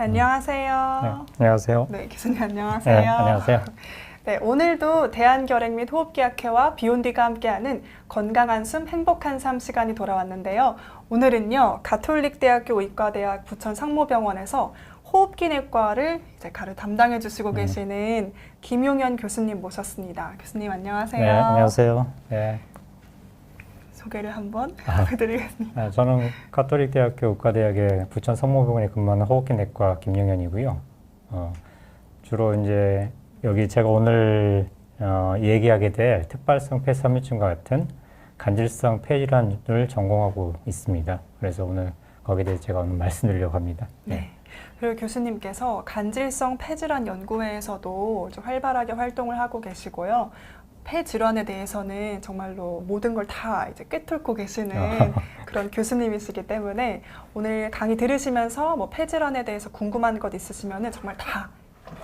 안녕하세요. 네, 안녕하세요. 네, 교수님 안녕하세요. 네, 안녕하세요. 네, 오늘도 대한결핵 및 호흡기학회와 비욘디가 함께하는 건강한 숨, 행복한 삶 시간이 돌아왔는데요. 오늘은요, 가톨릭대학교 의과대학 부천 상모병원에서 호흡기내과를 가를 담당해 주시고 계시는 김용현 교수님 모셨습니다. 교수님 안녕하세요. 네, 안녕하세요. 네. 소개를 한번 해드리겠습니다. 저는 가톨릭대학교 의과대학의 부천 성모병원에 근무하는 호흡기내과 김용현이고요. 주로 이제 여기 제가 오늘 얘기하게 될 특발성 폐섬유증과 같은 간질성 폐질환을 전공하고 있습니다. 그래서 오늘 거기에 대해서 제가 오늘 말씀드리려고 합니다. 네. 그리고 교수님께서 간질성 폐질환 연구회에서도 좀 활발하게 활동을 하고 계시고요. 폐질환에 대해서는 정말로 모든 걸 다 이제 꿰뚫고 계시는 그런 교수님이시기 때문에 오늘 강의 들으시면서 뭐 폐질환에 대해서 궁금한 것 있으시면은 정말 다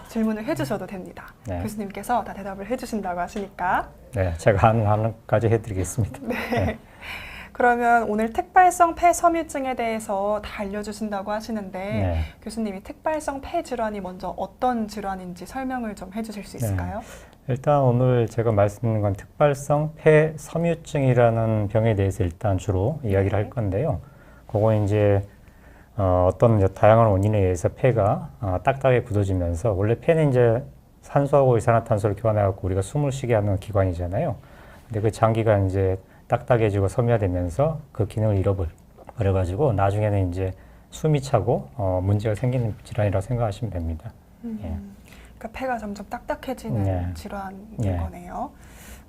질문을 해주셔도 됩니다. 네. 교수님께서 다 대답을 해주신다고 하시니까. 네, 제가 하나까지 해드리겠습니다. 네. 네. 그러면 오늘 특발성 폐섬유증에 대해서 다 알려주신다고 하시는데 네. 교수님이 특발성 폐질환이 먼저 어떤 질환인지 설명을 좀 해주실 수 있을까요? 일단 오늘 제가 말씀드리는 건 특발성 폐섬유증이라는 병에 대해서 일단 주로 이야기를 할 건데요. 그거 이제 어떤 다양한 원인에 의해서 폐가 딱딱하게 굳어지면서 원래 폐는 이제 산소하고 이산화탄소를 교환해갖고 우리가 숨을 쉬게 하는 기관이잖아요. 근데 그 장기가 이제 딱딱해지고 섬유화되면서 그 기능을 잃어버려가지고 나중에는 이제 숨이 차고 문제가 생기는 질환이라고 생각하시면 됩니다. 예. 그러니까 폐가 점점 딱딱해지는 네. 질환인 네. 거네요.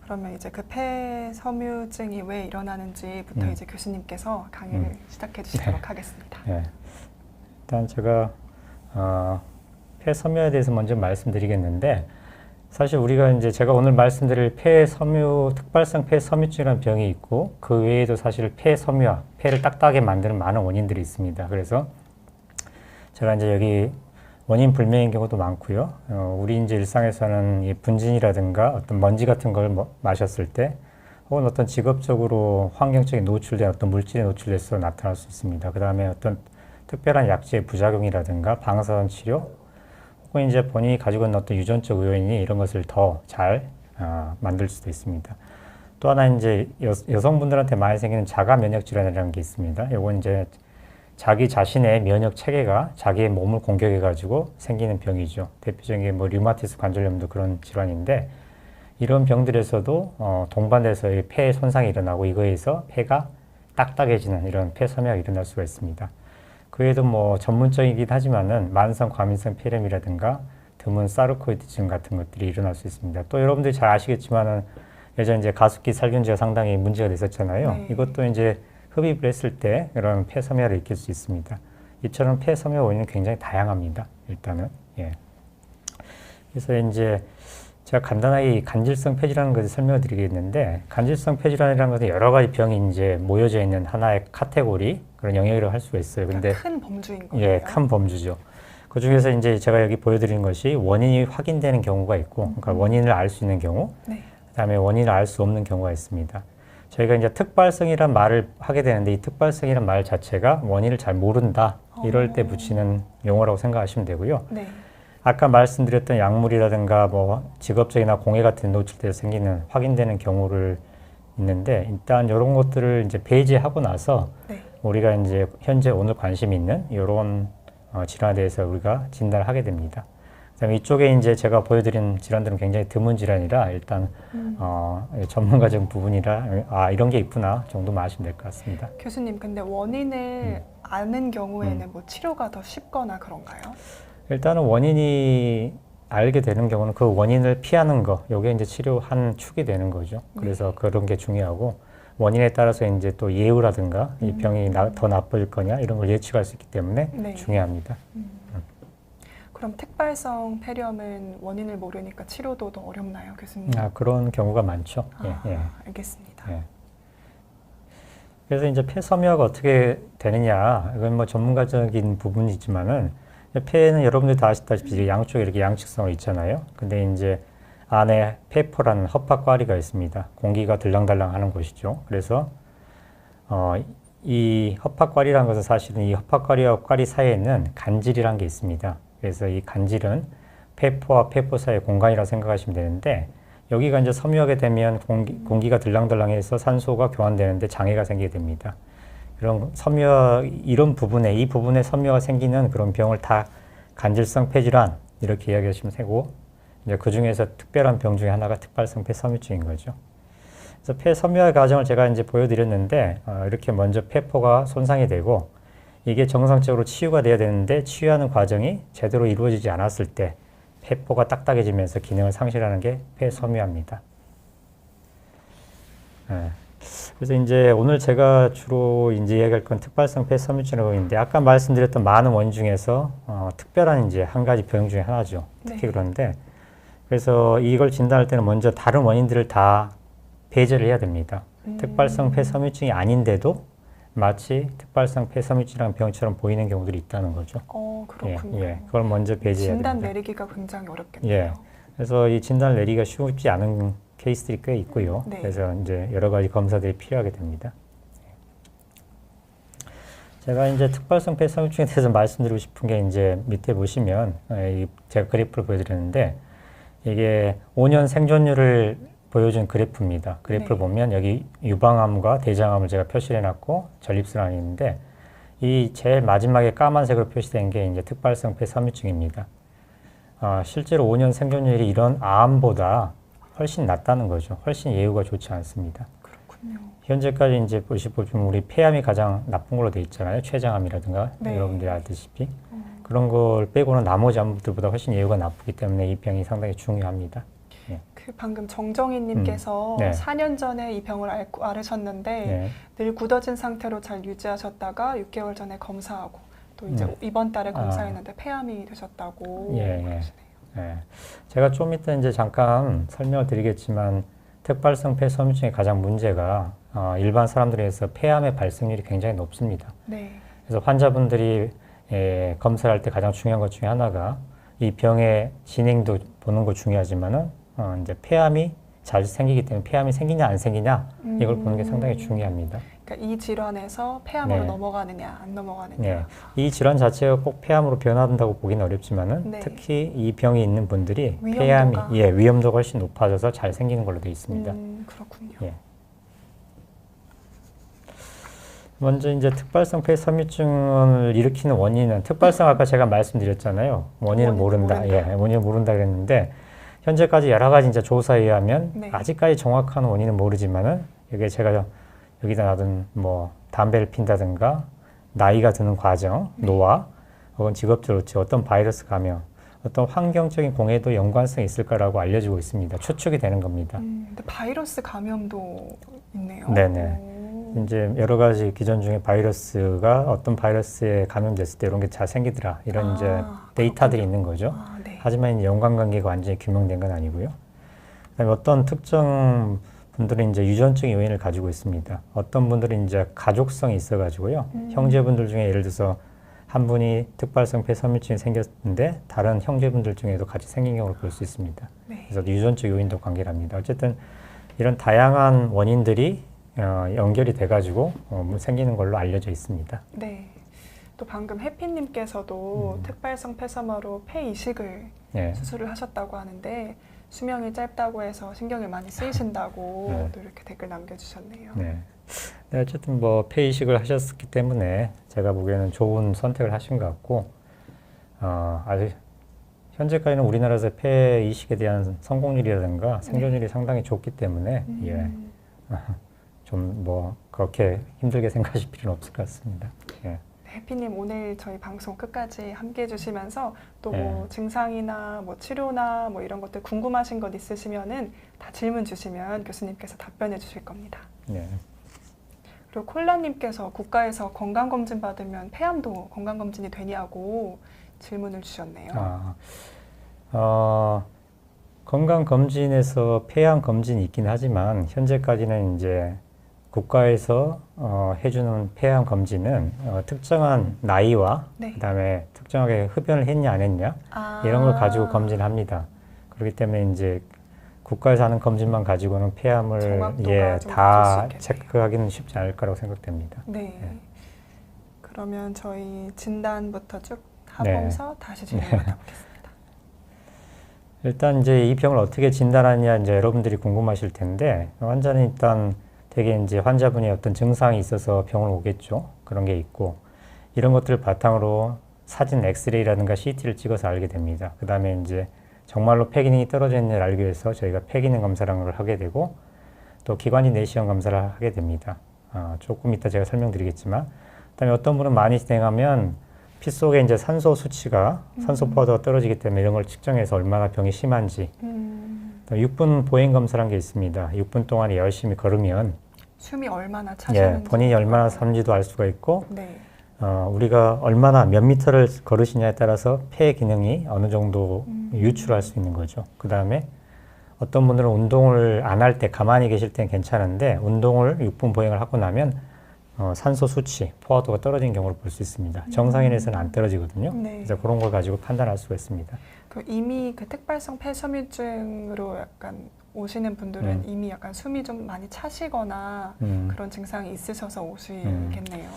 그러면 이제 그 폐섬유증이 왜 일어나는지부터 이제 교수님께서 강의를 시작해 주시도록 하겠습니다. 네. 일단 제가 폐섬유에 대해서 먼저 말씀드리겠는데 사실 우리가 이제 제가 오늘 말씀드릴 특발성 폐섬유증이라는 병이 있고 그 외에도 사실 폐섬유화, 폐를 딱딱하게 만드는 많은 원인들이 있습니다. 그래서 제가 이제 여기 원인 불명인 경우도 많고요. 우리 이제 일상에서는 이 분진이라든가 어떤 먼지 같은 걸 마셨을 때 혹은 어떤 직업적으로 환경적인 노출된 어떤 물질에 노출돼서 나타날 수 있습니다. 그 다음에 어떤 특별한 약제의 부작용이라든가 방사선 치료 혹은 이제 본인이 가지고 있는 어떤 유전적 요인이 이런 것을 더 잘 만들 수도 있습니다. 또 하나 이제 여성분들한테 많이 생기는 자가 면역 질환이라는 게 있습니다. 요건 이제 자기 자신의 면역 체계가 자기의 몸을 공격해가지고 생기는 병이죠. 대표적인 게 뭐 류마티스 관절염도 그런 질환인데 이런 병들에서도 동반돼서 폐 손상이 일어나고 이거에 의해서 폐가 딱딱해지는 이런 폐섬유가 일어날 수가 있습니다. 그 외에도 뭐 전문적이긴 하지만은 만성 과민성 폐렴이라든가 드문 사르코이드증 같은 것들이 일어날 수 있습니다. 또 여러분들이 잘 아시겠지만은 예전 이제 가습기 살균제가 상당히 문제가 됐었잖아요. 네. 이것도 이제 흡입을 했을 때 이런 폐섬유화를 일으킬 수 있습니다. 이처럼 폐섬유화 원인은 굉장히 다양합니다. 일단은. 예. 그래서 이제 제가 간단하게 간질성 폐질환이라는 것을 설명을 드리겠는데 간질성 폐질환이라는 것은 여러 가지 병이 이제 모여져 있는 하나의 카테고리 그런 영역이라고 할 수가 있어요. 근데 큰 범주인 거예요. 예, 큰 범주죠. 그 중에서 이제 제가 여기 보여드리는 것이 원인이 확인되는 경우가 있고, 그러니까 원인을 알 수 있는 경우, 네. 그다음에 원인을 알 수 없는 경우가 있습니다. 저희가 이제 특발성이란 말을 하게 되는데 이 특발성이란 말 자체가 원인을 잘 모른다 이럴 때 붙이는 용어라고 생각하시면 되고요. 네. 아까 말씀드렸던 약물이라든가 뭐 직업적이나 공해 같은 노출돼서 생기는 확인되는 경우를 있는데 일단 이런 것들을 이제 배제하고 나서 네. 우리가 이제 현재 오늘 관심 있는 이런 질환에 대해서 우리가 진단을 하게 됩니다. 그다음에 이쪽에 이제 제가 보여드린 질환들은 굉장히 드문 질환이라 일단 전문가적 부분이라 이런 게 있구나 정도만 아시면 될 것 같습니다. 교수님, 근데 원인을 아는 경우에는 뭐 치료가 더 쉽거나 그런가요? 일단은 원인이 알게 되는 경우는 그 원인을 피하는 거, 이게 이제 치료 한 축이 되는 거죠. 그래서 그런 게 중요하고 원인에 따라서 이제 또 예후라든가 이 병이 더 나빠질 거냐 이런 걸 예측할 수 있기 때문에 네. 중요합니다. 그럼 특발성 폐렴은 원인을 모르니까 치료도 더 어렵나요, 교수님? 그런 경우가 많죠. 예. 알겠습니다. 예. 그래서 이제 폐섬유화가 어떻게 되느냐, 이건 뭐 전문가적인 부분이지만은 폐는 여러분들 다 아시다시피 양쪽에 이렇게 양측성으로 있잖아요. 근데 이제 안에 폐포라는 허파과리가 있습니다. 공기가 들랑달랑 하는 곳이죠. 그래서 이 허파과리라는 것은 사실은 이 허파과리와 과리 사이에는 간질이라는 게 있습니다. 그래서 이 간질은 폐포와 폐포 사이의 공간이라고 생각하시면 되는데 여기가 이제 섬유하게 되면 공기가 들랑들랑해서 산소가 교환되는데 장애가 생기게 됩니다. 이런 섬유화, 이런 부분에, 이 부분에 섬유가 생기는 그런 병을 다 간질성 폐질환 이렇게 이야기하시면 되고 이제 그 중에서 특별한 병 중에 하나가 특발성 폐섬유증인 거죠. 그래서 폐섬유화 과정을 제가 이제 보여드렸는데 이렇게 먼저 폐포가 손상이 되고 이게 정상적으로 치유가 돼야 되는데 치유하는 과정이 제대로 이루어지지 않았을 때 폐포가 딱딱해지면서 기능을 상실하는 게 폐섬유화입니다. 그래서 이제 오늘 제가 주로 이제 이야기할 건 특발성 폐섬유증이라고 있는데 아까 말씀드렸던 많은 원인 중에서 특별한 이제 한 가지 병 중에 하나죠. 특히 네. 그런데 그래서 이걸 진단할 때는 먼저 다른 원인들을 다 배제를 해야 됩니다. 특발성 폐섬유증이 아닌데도 마치 특발성 폐섬유증이라는 병처럼 보이는 경우들이 있다는 거죠. 그렇군요. 예, 그걸 먼저 배제해야 진단 됩니다. 내리기가 굉장히 어렵겠네요. 예. 그래서 이 진단을 내리기가 쉽지 않은 케이스들이 꽤 있고요. 네. 그래서 이제 여러 가지 검사들이 필요하게 됩니다. 제가 이제 특발성 폐섬유증에 대해서 말씀드리고 싶은 게 이제 밑에 보시면 제가 그래프를 보여드렸는데 이게 5년 생존율을 보여준 그래프입니다. 그래프를 네. 보면 여기 유방암과 대장암을 제가 표시해 놨고 전립선암이 있는데 이 제일 마지막에 까만색으로 표시된 게 이제 특발성 폐섬유증입니다. 실제로 5년 생존율이 이런 암보다 훨씬 낮다는 거죠. 훨씬 예후가 좋지 않습니다. 그렇군요. 현재까지 이제 보시면 우리 폐암이 가장 나쁜 걸로 돼 있잖아요. 췌장암이라든가 네. 여러분들이 알다시피 그런 걸 빼고는 나머지 암들보다 훨씬 예후가 나쁘기 때문에 이 병이 상당히 중요합니다. 그 방금 정정희님께서 네. 4년 전에 이 병을 앓으셨는데 네. 늘 굳어진 상태로 잘 유지하셨다가 6개월 전에 검사하고 또 이제 이번 달에 검사했는데 폐암이 되셨다고 예, 예. 하시네요. 네. 제가 좀 이따 이제 잠깐 설명을 드리겠지만 특발성 폐섬유증의 가장 문제가 일반 사람들에서 폐암의 발생률이 굉장히 높습니다. 네. 그래서 환자분들이 검사를 할 때 가장 중요한 것 중에 하나가 이 병의 진행도 보는 거 중요하지만은 이제 폐암이 자주 생기기 때문에 폐암이 생기냐 안 생기냐 이걸 보는 게 상당히 중요합니다. 그러니까 이 질환에서 폐암으로 네. 넘어가느냐 안 넘어가느냐. 네. 이 질환 자체가 꼭 폐암으로 변화한다고 보기는 어렵지만은 네. 특히 이 병이 있는 분들이 위험도가. 폐암이 위험도가 훨씬 높아져서 잘 생기는 걸로 되어 있습니다. 그렇군요. 예. 먼저 이제 특발성 폐섬유증을 일으키는 원인은 특발성 아까 제가 말씀드렸잖아요. 원인을 모른다. 원인을 모른다 그랬는데 현재까지 여러 가지 이제 조사에 의하면 네. 아직까지 정확한 원인은 모르지만은 이게 제가 여기다 놔둔 뭐 담배를 핀다든가 나이가 드는 과정, 노화, 혹은 직업조치, 어떤 바이러스 감염, 어떤 환경적인 공해도 연관성이 있을 거라고 알려지고 있습니다. 추측이 되는 겁니다. 근데 바이러스 감염도 있네요. 네네. 이제 여러 가지 기전 중에 바이러스가 어떤 바이러스에 감염됐을 때 이런 게 잘 생기더라. 이런 이제 데이터들이 있는 거죠. 네. 하지만 이제 연관관계가 완전히 규명된 건 아니고요. 그다음에 어떤 특정 분들은 이제 유전적인 요인을 가지고 있습니다. 어떤 분들은 이제 가족성이 있어가지고요. 형제분들 중에 예를 들어서 한 분이 특발성 폐섬유증이 생겼는데 다른 형제분들 중에도 같이 생긴 경우를 볼 수 있습니다. 네. 그래서 유전적 요인도 관계를 합니다. 어쨌든 이런 다양한 원인들이 연결이 돼가지고 생기는 걸로 알려져 있습니다. 네. 또 방금 해피님께서도 특발성 폐섬유로 폐 이식을 예. 수술을 하셨다고 하는데 수명이 짧다고 해서 신경을 많이 쓰이신다고 네. 또 이렇게 댓글 남겨주셨네요. 네. 네, 어쨌든 뭐 폐 이식을 하셨기 때문에 제가 보기에는 좋은 선택을 하신 것 같고 아직 현재까지는 우리나라에서 폐 이식에 대한 성공률이라든가 생존율이 상당히 좋기 때문에 좀 뭐 그렇게 힘들게 생각하실 필요는 없을 것 같습니다. 예. 해피님 오늘 저희 방송 끝까지 함께 해주시면서 또 뭐 네. 증상이나 뭐 치료나 뭐 이런 것들 궁금하신 것 있으시면은 다 질문 주시면 교수님께서 답변해 주실 겁니다. 네. 그리고 콜라님께서 국가에서 건강검진 받으면 폐암도 건강검진이 되냐고 질문을 주셨네요. 건강검진에서 폐암 검진이 있긴 하지만 현재까지는 이제 국가에서 해주는 폐암 검진은 특정한 나이와 네. 그다음에 특정하게 흡연을 했냐 안 했냐 이런 걸 가지고 검진합니다. 그렇기 때문에 이제 국가에서 하는 검진만 가지고는 폐암을 정확도가 좀 다 낮을 수 있겠네요. 체크하기는 쉽지 않을 거라고 생각됩니다. 네. 네. 그러면 저희 진단부터 쭉 네. 하면서 다시 질문 받아보겠습니다. 일단 이제 이 병을 어떻게 진단하느냐 이제 여러분들이 궁금하실 텐데 환자는 일단 되게 이제 환자분이 어떤 증상이 있어서 병을 오겠죠. 그런 게 있고 이런 것들을 바탕으로 사진 엑스레이라든가 CT를 찍어서 알게 됩니다. 그 다음에 이제 정말로 폐 기능이 떨어져 있는지를 알기 위해서 저희가 폐 기능 검사라는 걸 하게 되고 또 기관지 내시경 검사를 하게 됩니다. 조금 이따 제가 설명드리겠지만 그다음에 어떤 분은 많이 진행하면 피 속에 이제 산소 수치가 산소 포화도가 떨어지기 때문에 이런 걸 측정해서 얼마나 병이 심한지 6분 보행 검사라는 게 있습니다. 6분 동안 열심히 걸으면 숨이 얼마나 차시는지 본인이 얼마나 사는지도 알 수가 있고 네. 우리가 얼마나 몇 미터를 걸으시냐에 따라서 폐 기능이 어느 정도 유출할 수 있는 거죠. 그 다음에 어떤 분들은 운동을 안 할 때 가만히 계실 때는 괜찮은데 운동을 6분 보행을 하고 나면 산소 수치, 포화도가 떨어진 경우를 볼 수 있습니다. 정상인에서는 안 떨어지거든요. 네. 그래서 그런 걸 가지고 판단할 수가 있습니다. 이미 그 특발성 폐섬유증으로 약간 오시는 분들은 이미 약간 숨이 좀 많이 차시거나 그런 증상이 있으셔서 오시겠네요.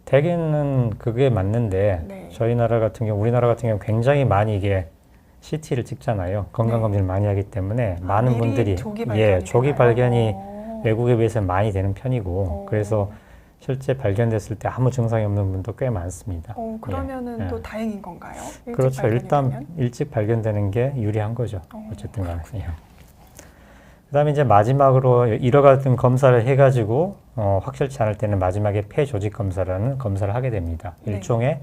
대개는 그게 맞는데 네. 저희 나라 같은 경우, 우리나라 같은 경우 굉장히 많이 이게 CT를 찍잖아요. 건강검진을 많이 하기 때문에 많은 미리 분들이 조기 발견이 조기 되나요? 발견이 외국에 비해서 많이 되는 편이고 그래서 실제 발견됐을 때 아무 증상이 없는 분도 꽤 많습니다. 그러면은 예. 또 다행인 건가요? 일찍 그렇죠. 발견이 일단 되면? 일찍 발견되는 게 유리한 거죠. 어쨌든 간에. 그다음에 이제 마지막으로 이와 같은 검사를 해가지고 확실치 않을 때는 마지막에 폐 조직 검사라는 검사를 하게 됩니다. 네. 일종의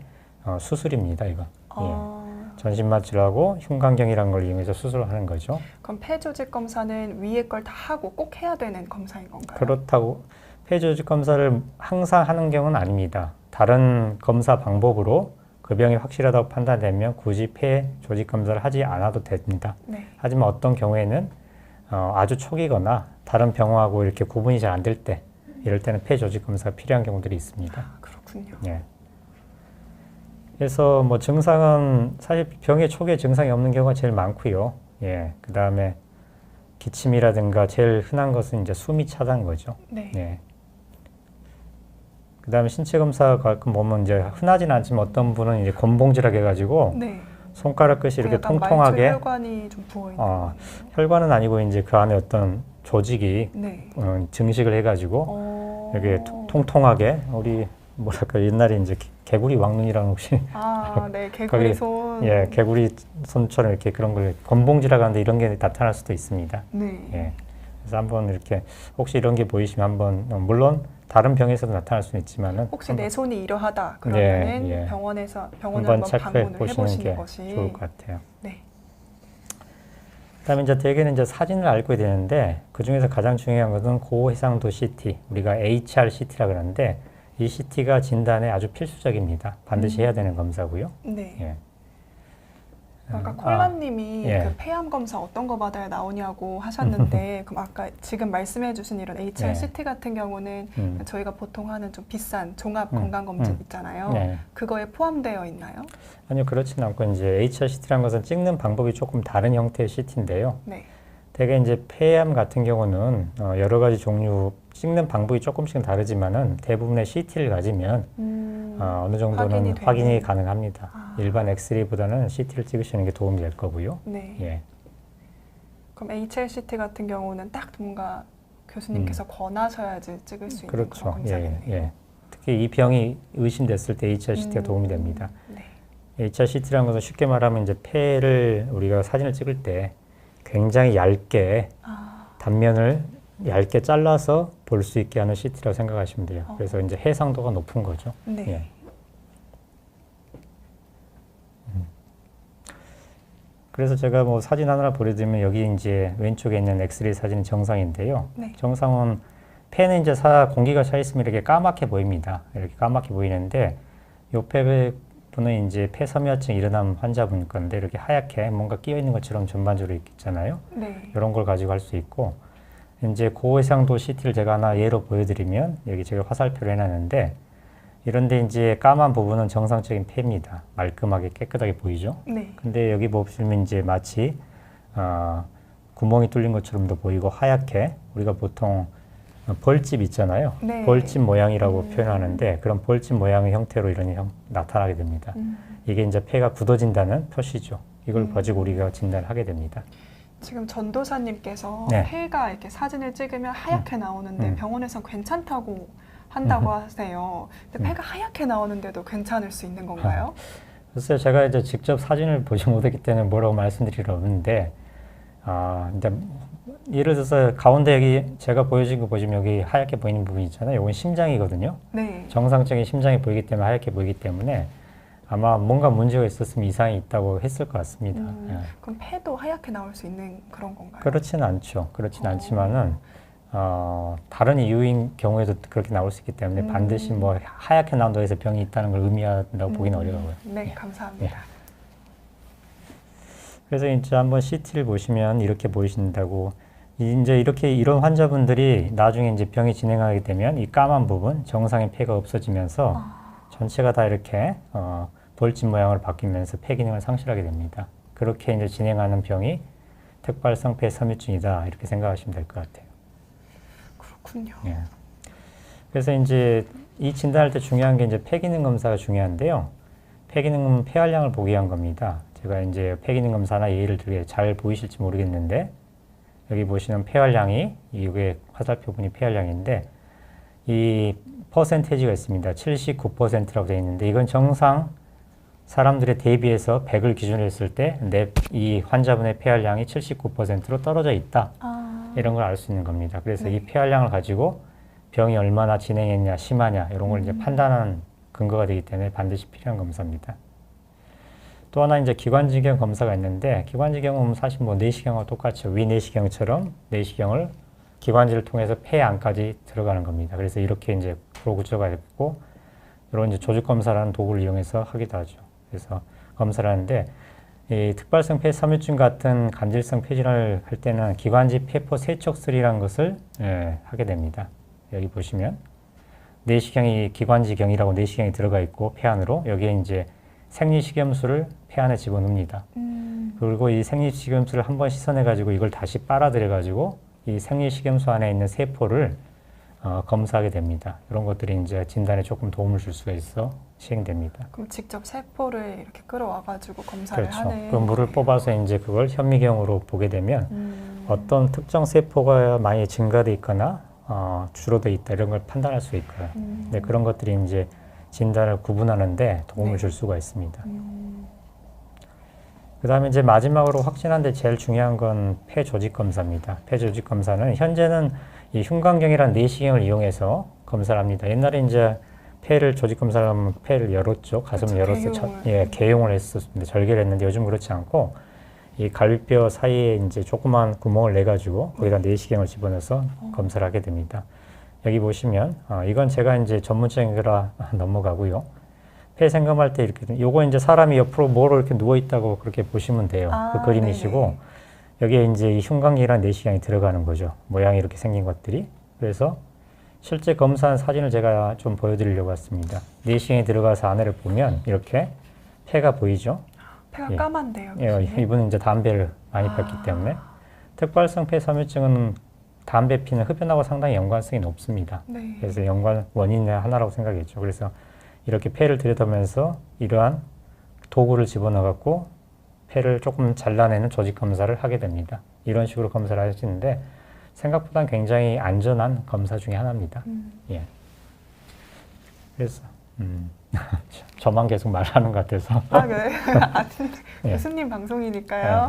수술입니다. 이거. 아, 전신마취하고 흉곽경이라는 걸 이용해서 수술을 하는 거죠. 그럼 폐 조직 검사는 위에 걸 다 하고 꼭 해야 되는 검사인 건가요? 그렇다고 폐 조직 검사를 항상 하는 경우는 아닙니다. 다른 검사 방법으로 그 병이 확실하다고 판단되면 굳이 폐 조직 검사를 하지 않아도 됩니다. 네. 하지만 어떤 경우에는 아주 초기거나 다른 병하고 이렇게 구분이 잘 안 될 때 이럴 때는 폐 조직 검사가 필요한 경우들이 있습니다. 그렇군요. 예. 그래서 뭐 증상은 사실 병의 초기에 증상이 없는 경우가 제일 많고요. 예. 그 다음에 기침이라든가 제일 흔한 것은 이제 숨이 차다는 거죠. 네. 예. 그 다음에 신체 검사 가끔 보면 이제 흔하진 않지만 어떤 분은 이제 곤봉질하게 해가지고 네. 손가락 끝이 이렇게 약간 통통하게 혈관이 좀 부어 있는 거 같네요. 혈관은 아니고 이제 그 안에 어떤 조직이 네. 증식을 해가지고 이렇게 통통하게 우리 뭐랄까 옛날에 이제 개구리 왕눈이라는 혹시 네, 개구리 손. 예, 개구리 손처럼 이렇게 그런 걸 곤봉질하고 하는데 이런 게 나타날 수도 있습니다. 네. 예. 그래서 한번 이렇게 혹시 이런 게 보이시면 한번 물론 다른 병에서도 나타날 수는 있지만은 혹시 내 손이 이러하다 그러면은 예. 병원을 한번 한번 체크해 방문을 보시는 게 해보시는 것이 좋을 것 같아요. 네. 그다음에 이제 대개는 이제 사진을 알게 되는데 그 중에서 가장 중요한 것은 고해상도 CT, 우리가 HRCT라 그러는데 이 CT가 진단에 아주 필수적입니다. 반드시 해야 되는 검사고요. 네. 예. 아까 콜라님이 예. 그 폐암 검사 어떤 거 받아야 나오냐고 하셨는데 그럼 아까 지금 말씀해주신 이런 HRCT 같은 경우는 저희가 보통 하는 좀 비싼 종합 건강 검진 있잖아요. 네. 그거에 포함되어 있나요? 아니요, 그렇지는 않고 이제 HRCT라는 것은 찍는 방법이 조금 다른 형태의 CT인데요. 네. 대개 이제 폐암 같은 경우는 여러 가지 종류 찍는 방법이 조금씩은 다르지만은 대부분의 CT를 가지면 어느 정도는 확인이 가능합니다. 일반 엑스레이보다는 CT를 찍으시는 게 도움이 될 거고요. 네. 예. 그럼 HRCT 같은 경우는 딱 뭔가 교수님께서 권하셔야지 찍을 수 있는 그렇죠. 그런 검사겠네요. 예. 특히 이 병이 의심됐을 때 HRCT가 도움이 됩니다. 네. HRCT라는 것은 쉽게 말하면 이제 폐를 우리가 사진을 찍을 때 굉장히 얇게 단면을 얇게 잘라서 볼 수 있게 하는 CT라고 생각하시면 돼요. 그래서 이제 해상도가 높은 거죠. 네. 예. 그래서 제가 뭐 사진 하나 보여드리면 여기 이제 왼쪽에 있는 엑스레이 사진은 정상인데요. 네. 정상은 폐는 이제 공기가 차 있으면 이렇게 까맣게 보입니다. 이렇게 까맣게 보이는데 옆에 분은 이제 폐섬유화증 일어난 환자분 건데 이렇게 하얗게 뭔가 끼어 있는 것처럼 전반적으로 있잖아요. 네. 이런 걸 가지고 할 수 있고 이제 고해상도 CT를 제가 하나 예로 보여드리면 여기 제가 화살표를 해놨는데 이런데 이제 까만 부분은 정상적인 폐입니다. 말끔하게 깨끗하게 보이죠. 네. 근데 여기 보시면 이제 마치 구멍이 뚫린 것처럼도 보이고 하얗게 우리가 보통 벌집 있잖아요. 네. 벌집 모양이라고 표현하는데 그런 벌집 모양의 형태로 이런 나타나게 됩니다. 이게 이제 폐가 굳어진다는 표시죠. 이걸 가지고 우리가 진단을 하게 됩니다. 지금 전도사님께서 네. 폐가 이렇게 사진을 찍으면 하얗게 나오는데 음. 병원에서 괜찮다고 한다고 하세요. 근데 폐가 하얗게 나오는데도 괜찮을 수 있는 건가요? 글쎄요, 제가 이제 직접 사진을 보지 못했기 때문에 뭐라고 말씀드릴 없는데, 이제 예를 들어서 가운데 여기 제가 보여준 거 보시면 여기 하얗게 보이는 부분 있잖아요. 이건 심장이거든요. 네. 정상적인 심장이 보이기 때문에 하얗게 보이기 때문에 아마 뭔가 문제가 있었으면 이상이 있다고 했을 것 같습니다. 예. 그럼 폐도 하얗게 나올 수 있는 그런 건가요? 그렇지는 않죠. 그렇지는 않지만은 다른 이유인 경우에도 그렇게 나올 수 있기 때문에 반드시 뭐 하얗게 나온다고 해서 병이 있다는 걸 의미한다고 보기는 어려워요. 네, 감사합니다. 그래서 이제 한번 CT를 보시면 이렇게 보이신다고 이제 이렇게 이런 환자분들이 나중에 이제 병이 진행하게 되면 이 까만 부분 정상의 폐가 없어지면서 전체가 다 이렇게 벌집 모양으로 바뀌면서 폐 기능을 상실하게 됩니다. 그렇게 이제 진행하는 병이 특발성 폐섬유증이다 이렇게 생각하시면 될 것 같아요. 그렇군요. 예. 그래서 이제 이 진단할 때 중요한 게 이제 폐기능 검사가 중요한데요. 폐기능은 폐활량을 보기 위한 겁니다. 제가 이제 폐기능 검사나 예를 들게 잘 보이실지 모르겠는데 여기 보시는 폐활량이 이게 화살표분이 폐활량인데 이 퍼센테이지가 있습니다. 79%라고 되어 있는데 이건 정상 사람들에 대비해서 100을 기준으로 했을 때 이 환자분의 폐활량이 79%로 떨어져 있다. 이런 걸 알 수 있는 겁니다. 그래서 네. 이 폐활량을 가지고 병이 얼마나 진행했냐, 심하냐 이런 걸 이제 판단하는 근거가 되기 때문에 반드시 필요한 검사입니다. 또 하나 이제 기관지경 검사가 있는데 기관지경은 사실 뭐 내시경과 똑같죠. 위내시경처럼 내시경을 기관지를 통해서 폐 안까지 들어가는 겁니다. 그래서 이렇게 이제 구조가 있고 이런 이제 조직 검사라는 도구를 이용해서 하기도 하죠. 그래서 검사를 하는데 이 특발성 폐섬유증 같은 간질성 폐질환을 할 때는 기관지 폐포 세척술이라는 것을 하게 됩니다. 여기 보시면 내시경이 기관지경이라고 내시경이 들어가 있고 폐 안으로 여기에 이제 생리식염수를 폐 안에 집어넣습니다. 그리고 이 생리식염수를 한번 씻어내 가지고 이걸 다시 빨아들여 가지고 이 생리식염수 안에 있는 세포를 검사하게 됩니다. 이런 것들이 이제 진단에 조금 도움을 줄 수가 있어 시행됩니다. 그럼 직접 세포를 이렇게 끌어와가지고 검사를 그렇죠. 하는. 그 물을 뽑아서 이제 그걸 현미경으로 보게 되면 어떤 특정 세포가 많이 증가돼 있거나 줄어져 있다 이런 걸 판단할 수 있고요. 네, 그런 것들이 이제 진단을 구분하는데 도움을 줄 수가 있습니다. 그 다음에 이제 마지막으로 확진한데 제일 중요한 건 폐 조직 검사입니다. 폐 조직 검사는 현재는 이 흉곽경이라는 내시경을 이용해서 검사를 합니다. 옛날에 이제 폐를 조직 검사를 하면 폐를 열었죠. 가슴을 그렇죠. 열어서 개용을 했었는데 절개를 했는데 요즘 그렇지 않고 이 갈비뼈 사이에 이제 조그만 구멍을 내 가지고 거기다 내시경을 집어넣어서 검사를 하게 됩니다. 여기 보시면 이건 제가 이제 전문적이라 넘어가고요. 폐 생검할 때 이렇게 요거 이제 사람이 옆으로 뭐로 이렇게 누워 있다고 그렇게 보시면 돼요. 그 그림이시고 네네. 여기에 이제 이 흉곽이랑 내시경이 들어가는 거죠. 모양이 이렇게 생긴 것들이. 그래서 실제 검사한 사진을 제가 좀 보여드리려고 왔습니다. 내시경이 들어가서 안에를 보면 이렇게 폐가 보이죠. 폐가 까만데요. 예, 이분은 이제 담배를 많이 폈기 때문에 특발성 폐섬유증은 담배 피는 흡연하고 상당히 연관성이 높습니다. 네. 그래서 연관 원인의 하나라고 생각했죠. 그래서 이렇게 폐를 들여다보면서 이러한 도구를 집어넣어갖고 폐를 조금 잘라내는 조직 검사를 하게 됩니다. 이런 식으로 검사를 하시는데 생각보다 굉장히 안전한 검사 중에 하나입니다. 예. 그래서 저만 계속 말하는 것 같아서. 네. 예. 교수님 방송이니까요.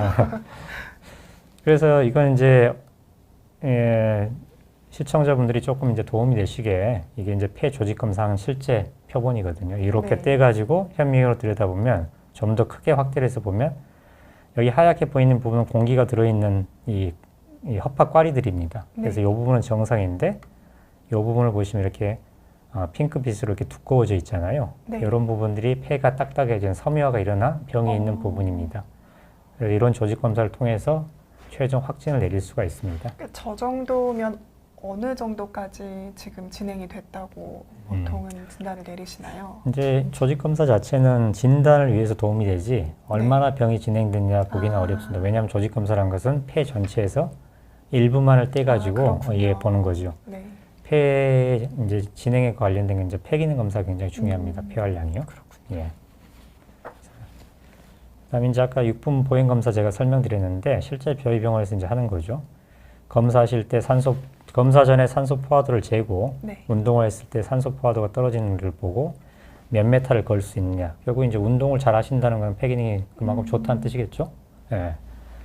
그래서 이건 이제 시청자분들이 조금 이제 도움이 되시게 이게 이제 폐 조직 검사하는 실제 표본이거든요. 이렇게 네. 떼가지고 현미경으로 들여다보면 좀 더 크게 확대를 해서 보면 여기 하얗게 보이는 부분은 공기가 들어있는 이 허파과리들입니다. 네. 그래서 이 부분은 정상인데 이 부분을 보시면 이렇게 핑크빛으로 이렇게 두꺼워져 있잖아요. 네. 이런 부분들이 폐가 딱딱해진 섬유화가 일어난 병이 있는 부분입니다. 그래서 이런 조직 검사를 통해서 최종 확진을 내릴 수가 있습니다. 저 정도면 어느 정도까지 지금 진행이 됐다고 보통은 진단을 내리시나요? 이제 조직 검사 자체는 진단을 위해서 도움이 되지 얼마나 병이 진행됐냐 보기는 어렵습니다. 왜냐하면 조직 검사란 것은 폐 전체에서 일부만을 떼가지고 그렇군요. 보는 거죠. 네. 폐 이제 진행에 관련된 게 이제 폐 기능 검사 굉장히 중요합니다. 폐활량이요. 그렇군요. 예. 그다음에 이제 아까 육분 보행 검사 제가 설명드렸는데 실제 저희 병원에서 이제 하는 거죠. 검사하실 때 검사 전에 산소 포화도를 재고 네. 운동을 했을 때 산소 포화도가 떨어지는 걸 보고 몇 메타를 걸 수 있느냐. 결국 이제 운동을 잘 하신다는 건 폐 기능이 그만큼 좋다는 뜻이겠죠. 예.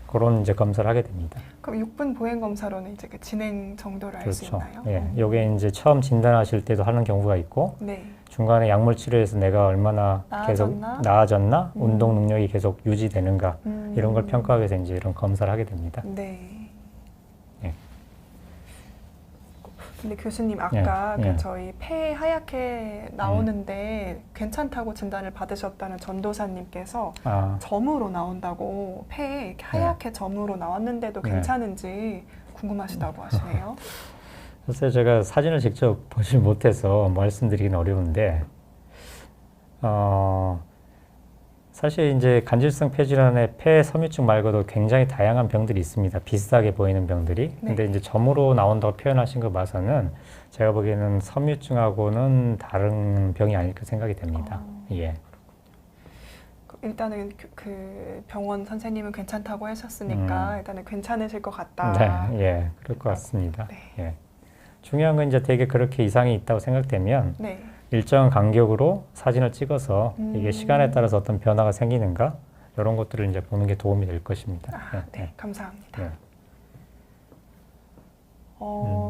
그런 이제 검사를 하게 됩니다. 그럼 6분 보행 검사로는 이제 그 진행 정도를 알 수 그렇죠. 있나요? 예. 요게 이제 처음 진단하실 때도 하는 경우가 있고 네. 중간에 약물 치료에서 내가 얼마나 계속 나아졌나, 운동 능력이 계속 유지되는가 이런 걸 평가하기 위해서 이제 이런 검사를 하게 됩니다. 네. 예. 근데 교수님 아까 예. 그 저희 폐 하얗게 나오는데 괜찮다고 진단을 받으셨다는 전도사님께서 점으로 나온다고 폐에 이렇게 하얗게 점으로 나왔는데도 괜찮은지 궁금하시다고 하시네요. 글쎄 제가 사진을 직접 보지 못해서 말씀드리기는 어려운데 사실 이제 간질성 폐질환의 폐 섬유증 말고도 굉장히 다양한 병들이 있습니다. 비슷하게 보이는 병들이. 네. 근데 이제 점으로 나온다고 표현하신 거 봐서는 제가 보기에는 섬유증하고는 다른 병이 아닐까 생각이 됩니다. 예. 일단은 그 병원 선생님은 괜찮다고 하셨으니까 일단은 괜찮으실 것 같다. 네, 예, 그럴 것 같습니다. 네. 예. 중요한 건 이제 되게 그렇게 이상이 있다고 생각되면 네. 일정 간격으로 사진을 찍어서 이게 시간에 따라서 어떤 변화가 생기는가 이런 것들을 이제 보는 게 도움이 될 것입니다. 네, 감사합니다. 네.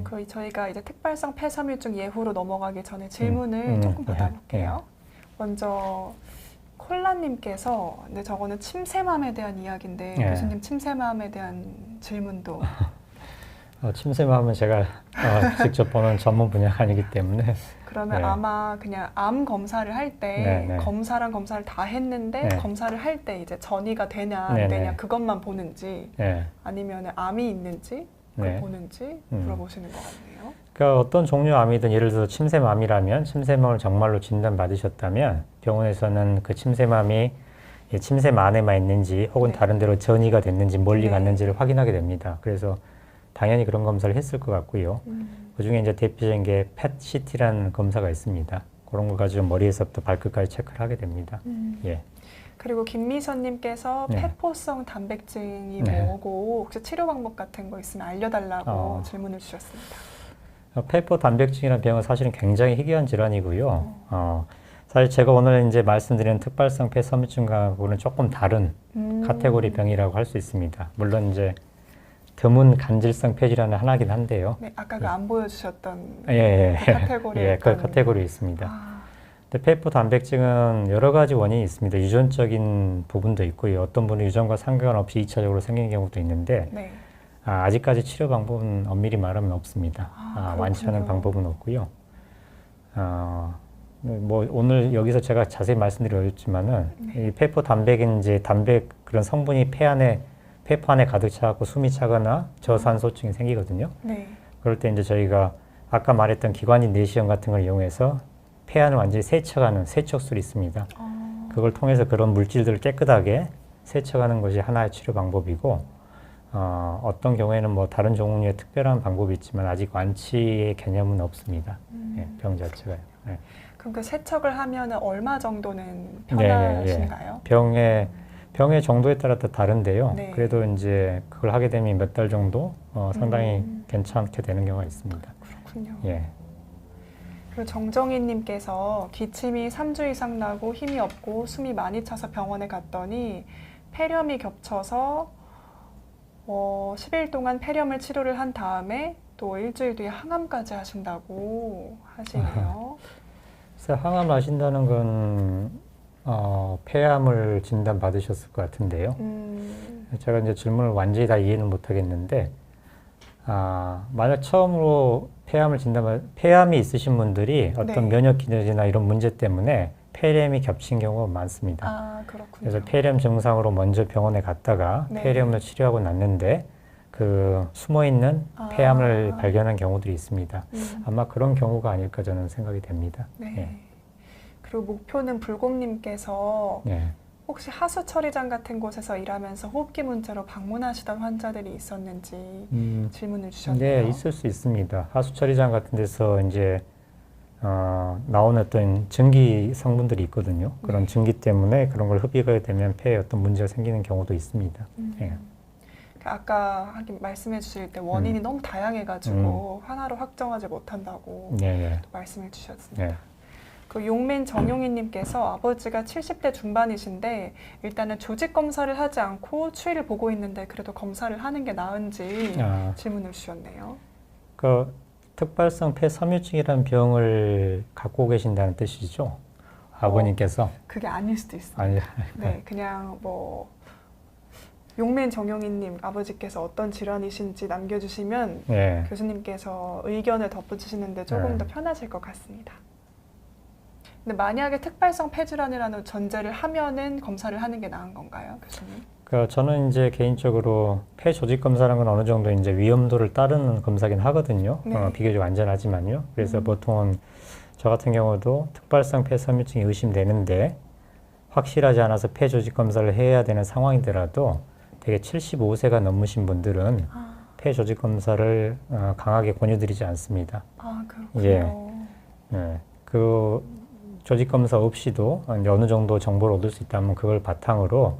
그 저희가 이제 특발성 폐섬유증 예후로 넘어가기 전에 질문을 조금 받아볼게요. 먼저 콜라님께서 근데 저거는 침샘암에 대한 이야기인데 교수님 침샘암에 대한 질문도 침샘암은 제가 직접 보는 전문 분야가 아니기 때문에 그러면 아마 그냥 암 검사를 할 때 검사랑 검사를 다 했는데 검사를 할 때 이제 전이가 되냐 안 되냐 그것만 보는지 아니면 암이 있는지 보는지 물어보시는 것 같네요. 그러니까 어떤 종류 암이든 예를 들어서 침샘암이라면 침샘암을 정말로 진단받으셨다면 병원에서는 그 침샘암이 침샘 안에만 있는지 혹은 다른 데로 전이가 됐는지 멀리 갔는지를 확인하게 됩니다. 그래서 당연히 그런 검사를 했을 것 같고요. 그중에 이제 대표적인 게 펫CT라는 검사가 있습니다. 그런 거 가지고 머리에서부터 발끝까지 체크를 하게 됩니다. 예. 그리고 김미선님께서 폐포성 단백증이 뭐고 혹시 치료 방법 같은 거 있으면 알려달라고 질문을 주셨습니다. 폐포 단백증이라는 병은 사실은 굉장히 희귀한 질환이고요. 사실 제가 오늘 이제 말씀드리는 특발성 폐섬유증하고는 조금 다른 카테고리 병이라고 할 수 있습니다. 물론 이제 드문 간질성 폐질환의 하나긴 한데요. 네, 아까 그 안 보여주셨던 그 카테고리에 그 카테고리에 있습니다. 근데 폐포 단백증은 여러 가지 원인이 있습니다. 유전적인 부분도 있고요. 어떤 분은 유전과 상관없이 2차적으로 생기는 경우도 있는데 아직까지 치료 방법은 엄밀히 말하면 없습니다. 완치하는 방법은 없고요. 뭐 오늘 여기서 제가 자세히 말씀드리겠지만은 이 폐포 단백은 이제 단백 그런 성분이 폐포 안에 가득 차고 숨이 차거나 저산소증이 생기거든요. 그럴 때 이제 저희가 아까 말했던 기관인 내시경 같은 걸 이용해서 폐 안을 완전히 세척하는 세척술이 있습니다. 그걸 통해서 그런 물질들을 깨끗하게 세척하는 것이 하나의 치료 방법이고 어떤 경우에는 뭐 다른 종류의 특별한 방법이 있지만 아직 완치의 개념은 없습니다. 병 자체가요. 그럼 그 세척을 하면 얼마 정도는 편하신가요? 병의 정도에 따라 또 다른데요. 그래도 이제 그걸 하게 되면 몇 달 정도 상당히 괜찮게 되는 경우가 있습니다. 그렇군요. 예. 그리고 정정희님께서 기침이 3주 이상 나고 힘이 없고 숨이 많이 차서 병원에 갔더니 폐렴이 겹쳐서 10일 동안 폐렴을 치료를 한 다음에 또 일주일 뒤에 항암까지 하신다고 하시네요. 그래서 항암 하신다는 건 폐암을 진단 받으셨을 것 같은데요. 제가 이제 질문을 완전히 다 이해는 못 하겠는데 만약 처음으로 폐암이 있으신 분들이 어떤 면역 기저질이나 이런 문제 때문에 폐렴이 겹친 경우가 많습니다. 그렇군요. 그래서 폐렴 증상으로 먼저 병원에 갔다가 폐렴을 치료하고 났는데 그 숨어 있는 아. 폐암을 발견한 경우들이 있습니다. 아마 그런 경우가 아닐까 저는 생각이 됩니다. 네. 예. 그리고 목표는 불곰님께서 예. 혹시 하수 처리장 같은 곳에서 일하면서 호흡기 문제로 방문하시던 환자들이 있었는지 질문을 주셨네요. 네, 있을 수 있습니다. 하수 처리장 같은 데서 이제 나오는 어떤 증기 성분들이 있거든요. 그런 네. 증기 때문에 그런 걸 흡입하게 되면 폐에 어떤 문제가 생기는 경우도 있습니다. 예. 아까 하긴 말씀해 주실 때 원인이 너무 다양해가지고 하나로 확정하지 못한다고 네, 네. 또 말씀해 주셨습니다. 네. 그 용민 정용희님께서 아버지가 70대 중반이신데 일단은 조직 검사를 하지 않고 추이를 보고 있는데 그래도 검사를 하는 게 나은지 질문을 주셨네요. 그 특발성 폐섬유증이라는 병을 갖고 계신다는 뜻이죠? 아버님께서? 그게 아닐 수도 있습니다. 아니, 네, 그냥 뭐 용민 정용희님 아버지께서 어떤 질환이신지 남겨주시면 네. 교수님께서 의견을 덧붙이시는데 조금 네. 더 편하실 것 같습니다. 근데 만약에 특발성 폐질환이라는 전제를 하면은 검사를 하는 게 나은 건가요, 교수님? 그 저는 이제 개인적으로 폐 조직 검사라는 건 어느 정도 이제 위험도를 따르는 검사긴 하거든요. 네. 비교적 안전하지만요. 그래서 보통은 저 같은 경우도 특발성 폐섬유증이 의심되는데 확실하지 않아서 폐 조직 검사를 해야 되는 상황이더라도 되게 75세가 넘으신 분들은 폐 조직 검사를 강하게 권유드리지 않습니다. 아, 그렇군요. 예. 네. 그 조직 검사 없이도 어느 정도 정보를 얻을 수 있다면 그걸 바탕으로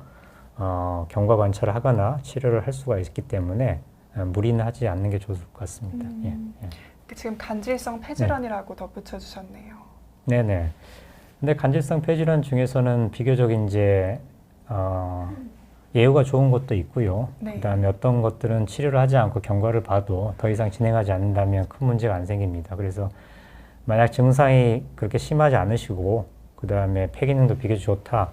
경과 관찰을 하거나 치료를 할 수가 있기 때문에 무리는 하지 않는 게 좋을 것 같습니다. 예. 예. 지금 간질성 폐질환이라고 덧붙여 주셨네요. 네네. 근데 간질성 폐질환 중에서는 비교적 이제 예후가 좋은 것도 있고요. 네. 그다음에 어떤 것들은 치료를 하지 않고 경과를 봐도 더 이상 진행하지 않는다면 큰 문제가 안 생깁니다. 그래서 만약 증상이 그렇게 심하지 않으시고 그다음에 폐 기능도 비교적 좋다.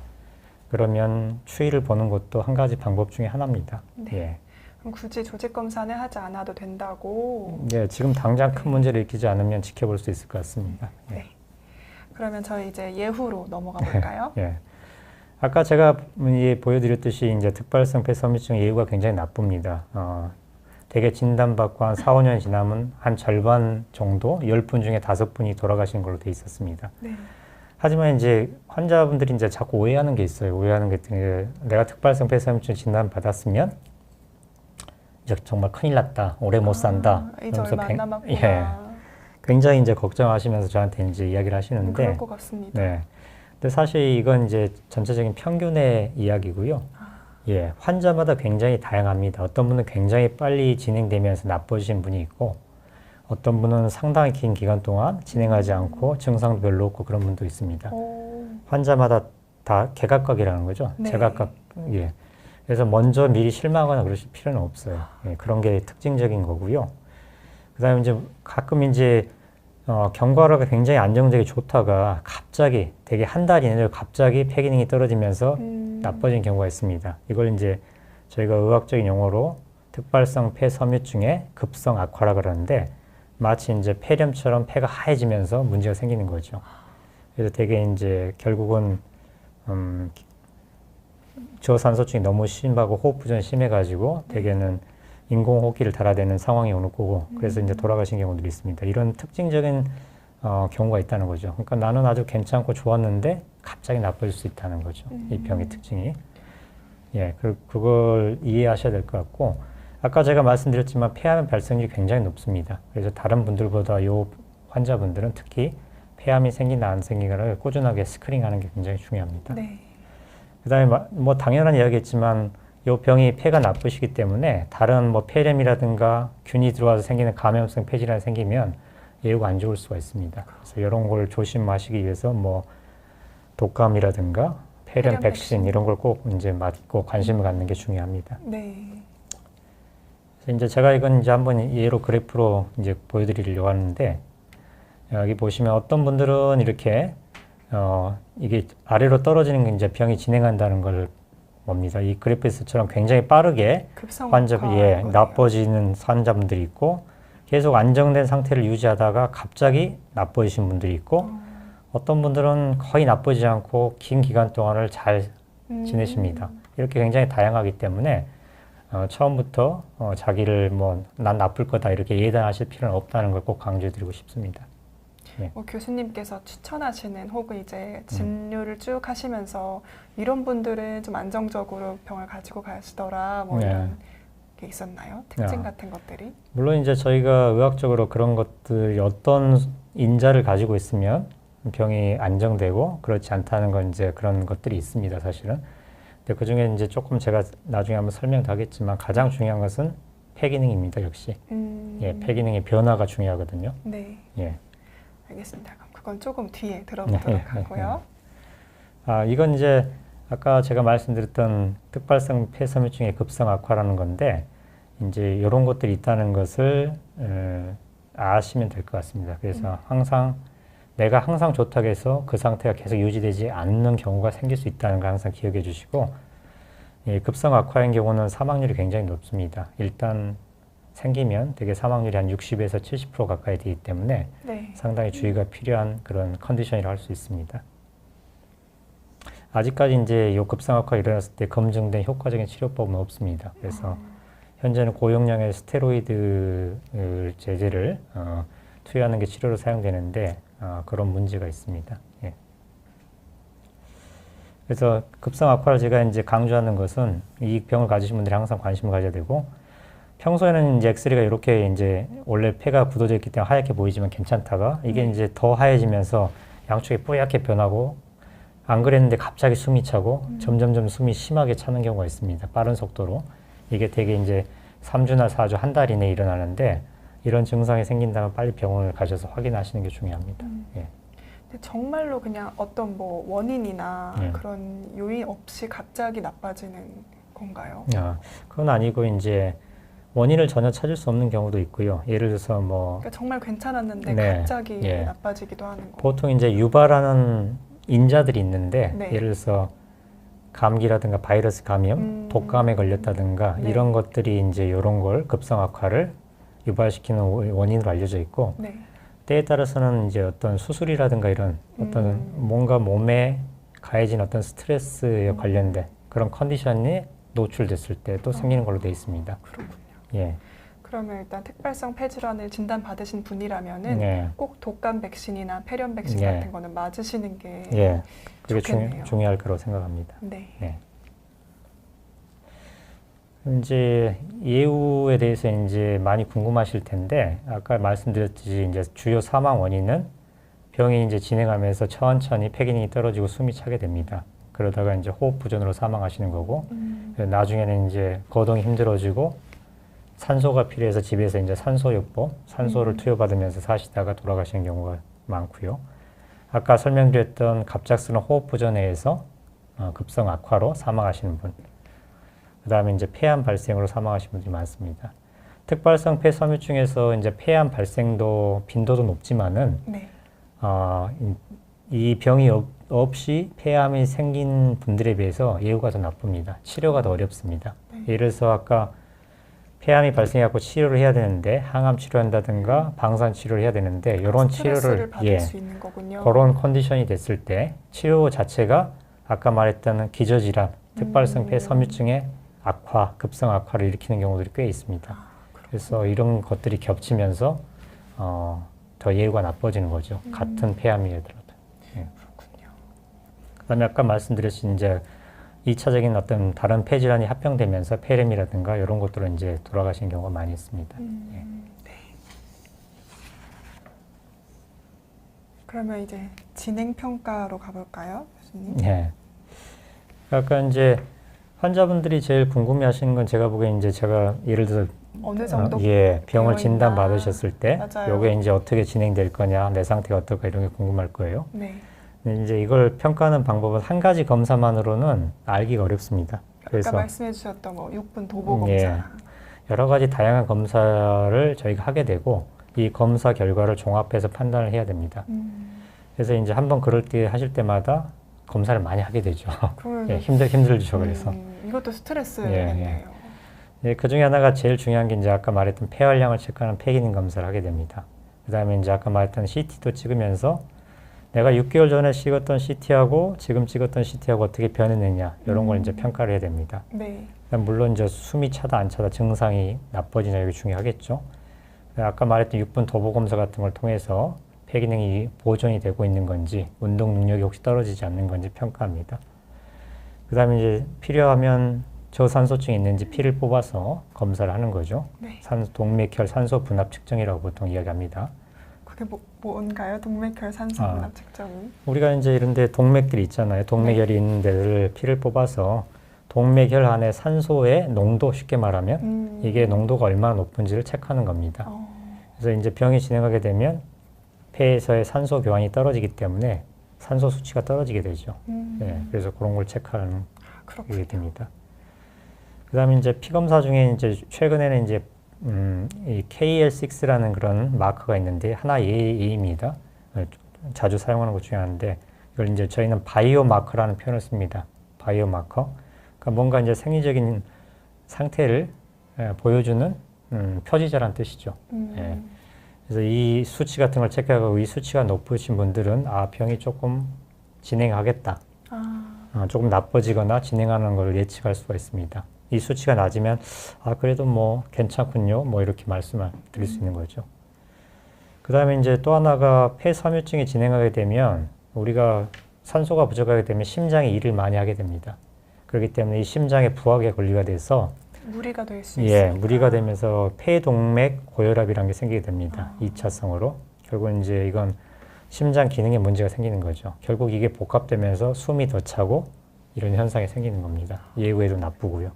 그러면 추이를 보는 것도 한 가지 방법 중에 하나입니다. 네. 예. 그럼 굳이 조직 검사는 하지 않아도 된다고? 네, 지금 당장 큰 문제를 일으키지 않으면 지켜볼 수 있을 것 같습니다. 예. 네. 그러면 저희 이제 예후로 넘어가 볼까요? 예. 아까 제가 보여드렸듯이 이제 특발성 폐섬유증 예후가 굉장히 나쁩니다. 대개 진단받고 한 4, 5년 지나면 한 절반 정도, 10분 중에 5분이 돌아가시는 걸로 돼 있었습니다. 네. 하지만 이제 환자분들이 이제 자꾸 오해하는 게 있어요. 오해하는 게 내가 특발성 폐섬유증 진단 받았으면 이제 정말 큰일 났다. 오래 못 산다. 이제 얼마 안 남았구나. 예. 굉장히 이제 걱정하시면서 저한테 이제 이야기를 하시는데 그럴 것 같습니다. 네. 근데 사실 이건 이제 전체적인 평균의 이야기고요. 예, 환자마다 굉장히 다양합니다. 어떤 분은 굉장히 빨리 진행되면서 나빠지신 분이 있고, 어떤 분은 상당히 긴 기간 동안 진행하지 않고 증상도 별로 없고 그런 분도 있습니다. 환자마다 다 개각각이라는 거죠. 네. 제각각. 예. 그래서 먼저 미리 실망하거나 그러실 필요는 없어요. 예, 그런 게 특징적인 거고요. 그다음에 이제 가끔 이제 경과가 굉장히 안정되게 좋다가 갑자기 되게 한 달 이내로 갑자기 폐 기능이 떨어지면서 나빠진 경우가 있습니다. 이걸 이제 저희가 의학적인 용어로 특발성 폐섬유증의 급성 악화라 그러는데 마치 이제 폐렴처럼 폐가 하얘지면서 문제가 생기는 거죠. 그래서 되게 이제 결국은 저산소증이 너무 심하고 호흡 부전이 심해가지고 대개는 인공호흡기를 달아야 되는 상황이 오는 거고 그래서 이제 돌아가신 경우들이 있습니다. 이런 특징적인 경우가 있다는 거죠. 그러니까 나는 아주 괜찮고 좋았는데 갑자기 나빠질 수 있다는 거죠. 이 병의 특징이. 예, 그걸 이해하셔야 될 것 같고 아까 제가 말씀드렸지만 폐암의 발생률이 굉장히 높습니다. 그래서 다른 분들보다 이 환자분들은 특히 폐암이 생기나 안 생기나를 꾸준하게 스크린하는 게 굉장히 중요합니다. 네. 그다음에 뭐 당연한 이야기겠지만 이 병이 폐가 나쁘시기 때문에 다른 뭐 폐렴이라든가 균이 들어와서 생기는 감염성 폐질환이 생기면 예후가 안 좋을 수가 있습니다. 그래서 이런 걸 조심하시기 위해서 뭐 독감이라든가 폐렴 백신 이런 걸 꼭 이제 맞고 관심을 갖는 게 중요합니다. 네. 그래서 이제 제가 이건 이제 한번 예로 그래프로 이제 보여드리려고 하는데 여기 보시면 어떤 분들은 이렇게 이게 아래로 떨어지는 게 이제 병이 진행한다는 걸 봅니다. 이 그래프에서처럼 굉장히 빠르게 나빠지는 환자분들이 있고 계속 안정된 상태를 유지하다가 갑자기 나빠지신 분들이 있고 어떤 분들은 거의 나쁘지 않고 긴 기간 동안을 잘 지내십니다. 이렇게 굉장히 다양하기 때문에 처음부터 자기를 뭐 난 나쁠 거다 이렇게 예단하실 필요는 없다는 걸 꼭 강조드리고 싶습니다. 교수님께서 추천하시는 혹은 이제 진료를 쭉 하시면서 이런 분들은 좀 안정적으로 병을 가지고 가시더라 뭐 이런 게 있었나요? 특징 같은 것들이? 물론 이제 저희가 의학적으로 그런 것들이 어떤 인자를 가지고 있으면 병이 안정되고 그렇지 않다는 건 이제 그런 것들이 있습니다, 사실은. 근데 그 중에 이제 조금 제가 나중에 한번 설명도 하겠지만 가장 중요한 것은 폐기능입니다, 역시. 폐기능의 변화가 중요하거든요. 네. 예. 알겠습니다. 그럼 그건 조금 뒤에 들어보도록 하고요. 이건 이제 아까 제가 말씀드렸던 특발성 폐섬유증의 급성 악화라는 건데 이제 이런 것들이 있다는 것을 아시면 될 것 같습니다. 그래서 내가 항상 좋다고 해서 그 상태가 계속 유지되지 않는 경우가 생길 수 있다는 걸 항상 기억해 주시고 급성 악화인 경우는 사망률이 굉장히 높습니다. 일단 생기면 되게 사망률이 한 60에서 70% 가까이 되기 때문에 상당히 주의가 필요한 그런 컨디션이라고 할 수 있습니다. 아직까지 이제 이 급성 악화가 일어났을 때 검증된 효과적인 치료법은 없습니다. 그래서 현재는 고용량의 스테로이드 제제를 투여하는 게 치료로 사용되는데 그런 문제가 있습니다. 예. 그래서 급성 악화를 제가 이제 강조하는 것은 이 병을 가지신 분들이 항상 관심을 가져야 되고 평소에는 이제 엑스레이가 이렇게 이제 원래 폐가 굳어져 있기 때문에 하얗게 보이지만 괜찮다가 이게 이제 더 하얘지면서 양쪽이 뿌옇게 변하고 안 그랬는데 갑자기 숨이 차고 점점점 숨이 심하게 차는 경우가 있습니다. 빠른 속도로. 이게 되게 이제 3주나 4주, 한 달 이내에 일어나는데 이런 증상이 생긴다면 빨리 병원을 가셔서 확인하시는 게 중요합니다. 예. 근데 정말로 그냥 어떤 뭐 원인이나 그런 요인 없이 갑자기 나빠지는 건가요? 그건 아니고 이제 원인을 전혀 찾을 수 없는 경우도 있고요. 예를 들어서 뭐 그러니까 정말 괜찮았는데 갑자기 나빠지기도 하는 거. 보통 이제 유발하는 인자들이 있는데 예를 들어서 감기라든가 바이러스 감염, 독감에 걸렸다든가 이런 것들이 이제 이런 걸 급성 악화를 유발시키는 원인으로 알려져 있고 때에 따라서는 이제 어떤 수술이라든가 이런 어떤 뭔가 몸에 가해진 어떤 스트레스에 관련된 그런 컨디션이 노출됐을 때 또 생기는 걸로 되어 있습니다. 그렇군요. 예. 그러면 일단 특발성 폐질환을 진단받으신 분이라면은 꼭 독감 백신이나 폐렴 백신 같은 거는 맞으시는 게 그게 좋겠네요. 중요할 거라고 생각합니다. 네. 이제 예후에 대해서 이제 많이 궁금하실 텐데 아까 말씀드렸듯이 이제 주요 사망 원인은 병이 이제 진행하면서 천천히 폐기능이 떨어지고 숨이 차게 됩니다. 그러다가 이제 호흡 부전으로 사망하시는 거고 나중에는 이제 거동이 힘들어지고 산소가 필요해서 집에서 이제 산소요법, 산소를 투여받으면서 사시다가 돌아가시는 경우가 많고요. 아까 설명드렸던 갑작스러운 호흡 부전에 의해서 급성 악화로 사망하시는 분, 그 다음에 이제 폐암 발생으로 사망하시는 분들이 많습니다. 특발성 폐섬유증에서 이제 폐암 발생도 빈도도 높지만은 이 병이 없이 폐암이 생긴 분들에 비해서 예후가 더 나쁩니다. 치료가 더 어렵습니다. 예를 들어서 아까 폐암이 발생해갖고 치료를 해야 되는데 항암 치료한다든가 방사선 치료를 해야 되는데 이런 치료를 받을 수 있는 거군요. 그런 컨디션이 됐을 때 치료 자체가 아까 말했던 기저질환, 특발성 폐섬유증의 악화, 급성 악화를 일으키는 경우들이 꽤 있습니다. 그래서 이런 것들이 겹치면서 더 예후가 나빠지는 거죠. 같은 폐암이더라도. 그렇군요. 그다음에 아까 말씀드렸듯이 이제 2차적인 어떤 다른 폐질환이 합병되면서 폐렴이라든가 이런 것들은 이제 돌아가신 경우가 많이 있습니다. 그러면 이제 진행 평가로 가볼까요, 교수님? 아까 이제 환자분들이 제일 궁금해하시는 건 제가 보기엔 이제 제가 예를 들어서 어느 정도 병을 진단 받으셨을 때 맞아요. 이게 이제 어떻게 진행될 거냐, 내 상태가 어떨까 이런 게 궁금할 거예요. 근데 이제 이걸 평가하는 방법은 한 가지 검사만으로는 알기가 어렵습니다. 그래서 아까 말씀해 주셨던 뭐 6분 도보 검사. 여러 가지 다양한 검사를 저희가 하게 되고 이 검사 결과를 종합해서 판단을 해야 됩니다. 그래서 이제 한번 그럴 때 하실 때마다 검사를 많이 하게 되죠. 힘들죠. 그래서 이것도 스트레스겠네요. 그 중에 하나가 제일 중요한 게 이제 아까 말했던 폐활량을 체크하는 폐기능 검사를 하게 됩니다. 그다음에 이제 아까 말했던 CT도 찍으면서 내가 6개월 전에 찍었던 CT하고 지금 찍었던 CT하고 어떻게 변했느냐 이런 걸 이제 평가를 해야 됩니다. 물론 이제 숨이 차다 안 차다 증상이 나빠지냐 이게 중요하겠죠. 아까 말했던 6분 도보 검사 같은 걸 통해서 폐 기능이 보존이 되고 있는 건지 운동 능력이 혹시 떨어지지 않는 건지 평가합니다. 그다음에 이제 필요하면 저산소증이 있는지 피를 뽑아서 검사를 하는 거죠. 네. 동맥혈 산소 분압 측정이라고 보통 이야기합니다. 그게 뭔가요? 동맥혈 산소 분압 측정이? 우리가 이제 이런데 동맥들이 있잖아요. 동맥혈이 있는 데를 피를 뽑아서 동맥혈 안에 산소의 농도, 쉽게 말하면 이게 농도가 얼마나 높은지를 체크하는 겁니다. 그래서 이제 병이 진행하게 되면 폐에서의 산소 교환이 떨어지기 때문에 산소 수치가 떨어지게 되죠. 네, 그래서 그런 걸 체크하는 게 됩니다. 그다음에 이제 피 검사 중에 이제 최근에는 이제 이 KL6라는 그런 마커가 있는데 하나 예입니다. 자주 사용하는 것 중에 하나인데 이걸 이제 저희는 바이오 마커라는 표현을 씁니다. 바이오 마커. 그러니까 뭔가 이제 생리적인 상태를 보여주는 표지자란 뜻이죠. 예. 그래서 이 수치 같은 걸 체크하고 이 수치가 높으신 분들은 병이 조금 진행하겠다. 조금 나빠지거나 진행하는 걸 예측할 수가 있습니다. 이 수치가 낮으면 그래도 뭐 괜찮군요. 뭐 이렇게 말씀을 드릴 수 있는 거죠. 그 다음에 이제 또 하나가 폐섬유증이 진행하게 되면 우리가 산소가 부족하게 되면 심장이 일을 많이 하게 됩니다. 그렇기 때문에 이 심장의 부하계 권리가 돼서 무리가 될 수 있어요. 예, 무리가 되면서 폐동맥 고혈압이라는 게 생기게 됩니다. 2차성으로. 결국 이제 이건 심장 기능에 문제가 생기는 거죠. 결국 이게 복합되면서 숨이 더 차고 이런 현상이 생기는 겁니다. 예후에도 나쁘고요.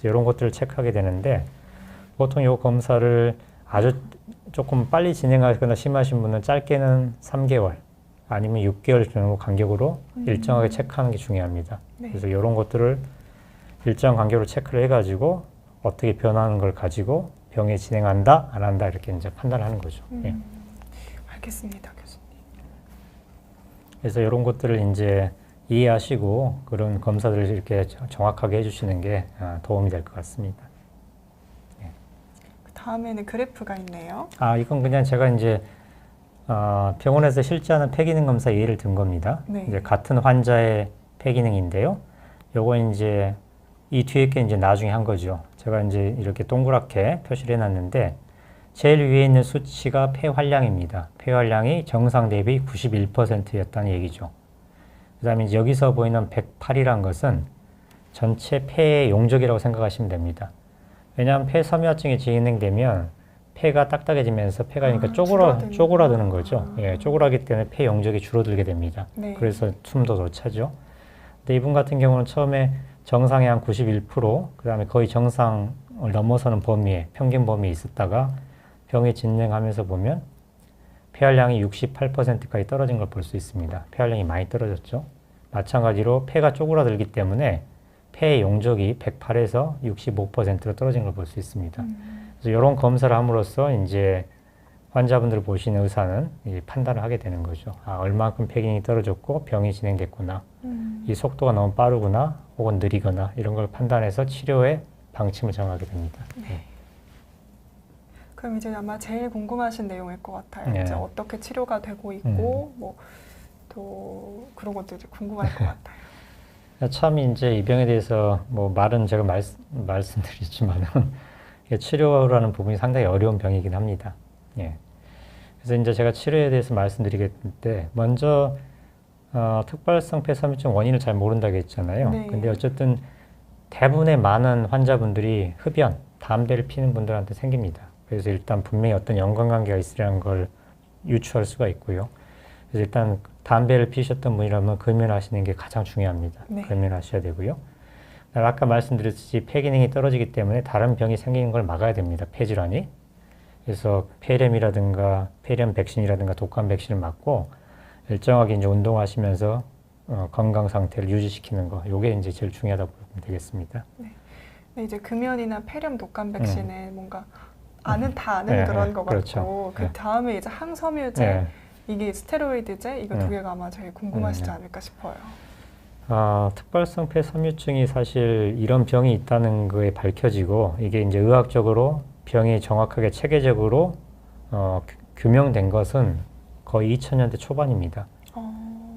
이런 것들을 체크하게 되는데 보통 이 검사를 아주 조금 빨리 진행하거나 심하신 분은 짧게는 3개월 아니면 6개월 정도 간격으로 일정하게 체크하는 게 중요합니다. 네. 그래서 이런 것들을 일정 간격으로 체크를 해가지고 어떻게 변하는 걸 가지고 병이 진행한다, 안 한다 이렇게 이제 판단을 하는 거죠. 예. 알겠습니다, 교수님. 그래서 이런 것들을 이제 이해하시고 그런 검사들을 이렇게 정확하게 해주시는 게 도움이 될 것 같습니다. 예. 그 다음에는 그래프가 있네요. 이건 그냥 제가 이제 병원에서 실제하는 폐기능 검사 예를 든 겁니다. 네. 이제 같은 환자의 폐기능인데요. 요거 이제 이 뒤에 게 이제 나중에 한 거죠. 제가 이제 이렇게 동그랗게 표시를 해놨는데 제일 위에 있는 수치가 폐활량입니다. 폐활량이 정상 대비 91%였다는 얘기죠. 그 다음에 이제 여기서 보이는 108이란 것은 전체 폐의 용적이라고 생각하시면 됩니다. 왜냐하면 폐섬유화증이 진행되면 폐가 딱딱해지면서 폐가 그러니까 쪼그라드는 거죠. 예, 쪼그라기 때문에 폐 용적이 줄어들게 됩니다. 네. 그래서 숨도 더 차죠. 근데 이분 같은 경우는 처음에 정상의 한 91%, 그 다음에 거의 정상을 넘어서는 범위에, 평균 범위에 있었다가 병이 진행하면서 보면 폐활량이 68%까지 떨어진 걸 볼 수 있습니다. 폐활량이 많이 떨어졌죠. 마찬가지로 폐가 쪼그라들기 때문에 폐의 용적이 108에서 65%로 떨어진 걸 볼 수 있습니다. 그래서 이런 검사를 함으로써 이제 환자분들을 보시는 의사는 이제 판단을 하게 되는 거죠. 얼마만큼 폐기능이 떨어졌고 병이 진행됐구나. 이 속도가 너무 빠르구나 혹은 느리거나 이런 걸 판단해서 치료의 방침을 정하게 됩니다. 네. 그럼 이제 아마 제일 궁금하신 내용일 것 같아요. 네. 이제 어떻게 치료가 되고 있고 뭐 또 그런 것도 이제 궁금할 것 같아요. 참 이제 이 병에 대해서 뭐 말은 제가 말씀드리지만은 치료라는 부분이 상당히 어려운 병이긴 합니다. 예. 그래서 이제 제가 치료에 대해서 말씀드리겠는데 먼저 특발성 폐섬유증 원인을 잘 모른다고 했잖아요. 네. 근데 어쨌든 대부분의 많은 환자분들이 흡연, 담배를 피는 분들한테 생깁니다. 그래서 일단 분명히 어떤 연관관계가 있으라는 걸 유추할 수가 있고요. 그래서 일단 담배를 피우셨던 분이라면 금연하시는 게 가장 중요합니다. 네. 금연하셔야 되고요. 아까 말씀드렸듯이 폐기능이 떨어지기 때문에 다른 병이 생기는 걸 막아야 됩니다. 폐질환이. 그래서 폐렴이라든가 폐렴 백신이라든가 독감 백신을 맞고 일정하게 이제 운동하시면서 건강 상태를 유지시키는 거, 요게 이제 제일 중요하다고 보면 되겠습니다. 네. 네, 이제 금연이나 폐렴 독감 백신에 뭔가 아는 그런 것 그렇죠. 같고 그 다음에 이제 항섬유제, 이게 스테로이드제 이거 두 개가 아마 제일 궁금하시지 않을까 싶어요. 특발성 폐섬유증이 사실 이런 병이 있다는 거에 밝혀지고 이게 이제 의학적으로 병이 정확하게 체계적으로 규명된 것은 거의 2000년대 초반입니다.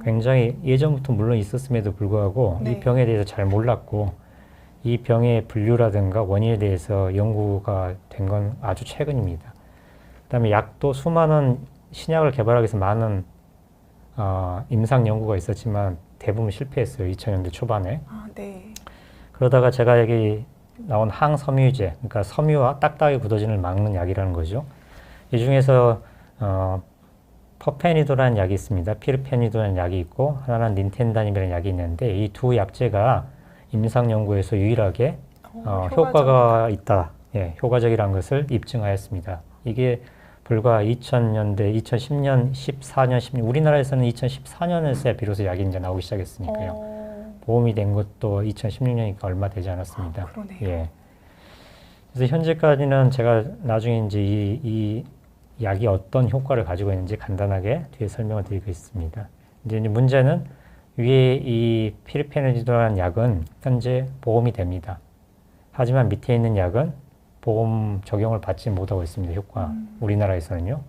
굉장히 예전부터 물론 있었음에도 불구하고 네. 이 병에 대해서 잘 몰랐고 이 병의 분류라든가 원인에 대해서 연구가 된 건 아주 최근입니다. 그다음에 약도 수많은 신약을 개발하기 위해서 많은 임상 연구가 있었지만 대부분 실패했어요. 2000년대 초반에. 아, 네. 그러다가 제가 여기 나온 항섬유제, 그러니까 섬유와 딱딱이 굳어짐을 막는 약이라는 거죠. 이 중에서 퍼페니도라는 약이 있습니다. 피르페니도라는 약이 있고 하나는 닌텐다님이라는 약이 있는데 이 두 약제가 임상 연구에서 유일하게 효과가 있다, 효과적이라는 것을 입증하였습니다. 이게 불과 2000년대, 2010년, 14년, 16, 우리나라에서는 2014년에서야 비로소 약이 이제 나오기 시작했으니까요. 보험이 된 것도 2016년이니까 얼마 되지 않았습니다. 그러네요. 예. 그래서 현재까지는 제가 나중에 이제 이 약이 어떤 효과를 가지고 있는지 간단하게 뒤에 설명을 드리겠습니다. 이제 문제는 위에 이 피르페니도라는 약은 현재 보험이 됩니다. 하지만 밑에 있는 약은 보험 적용을 받지 못하고 있습니다. 효과 우리나라에서는요.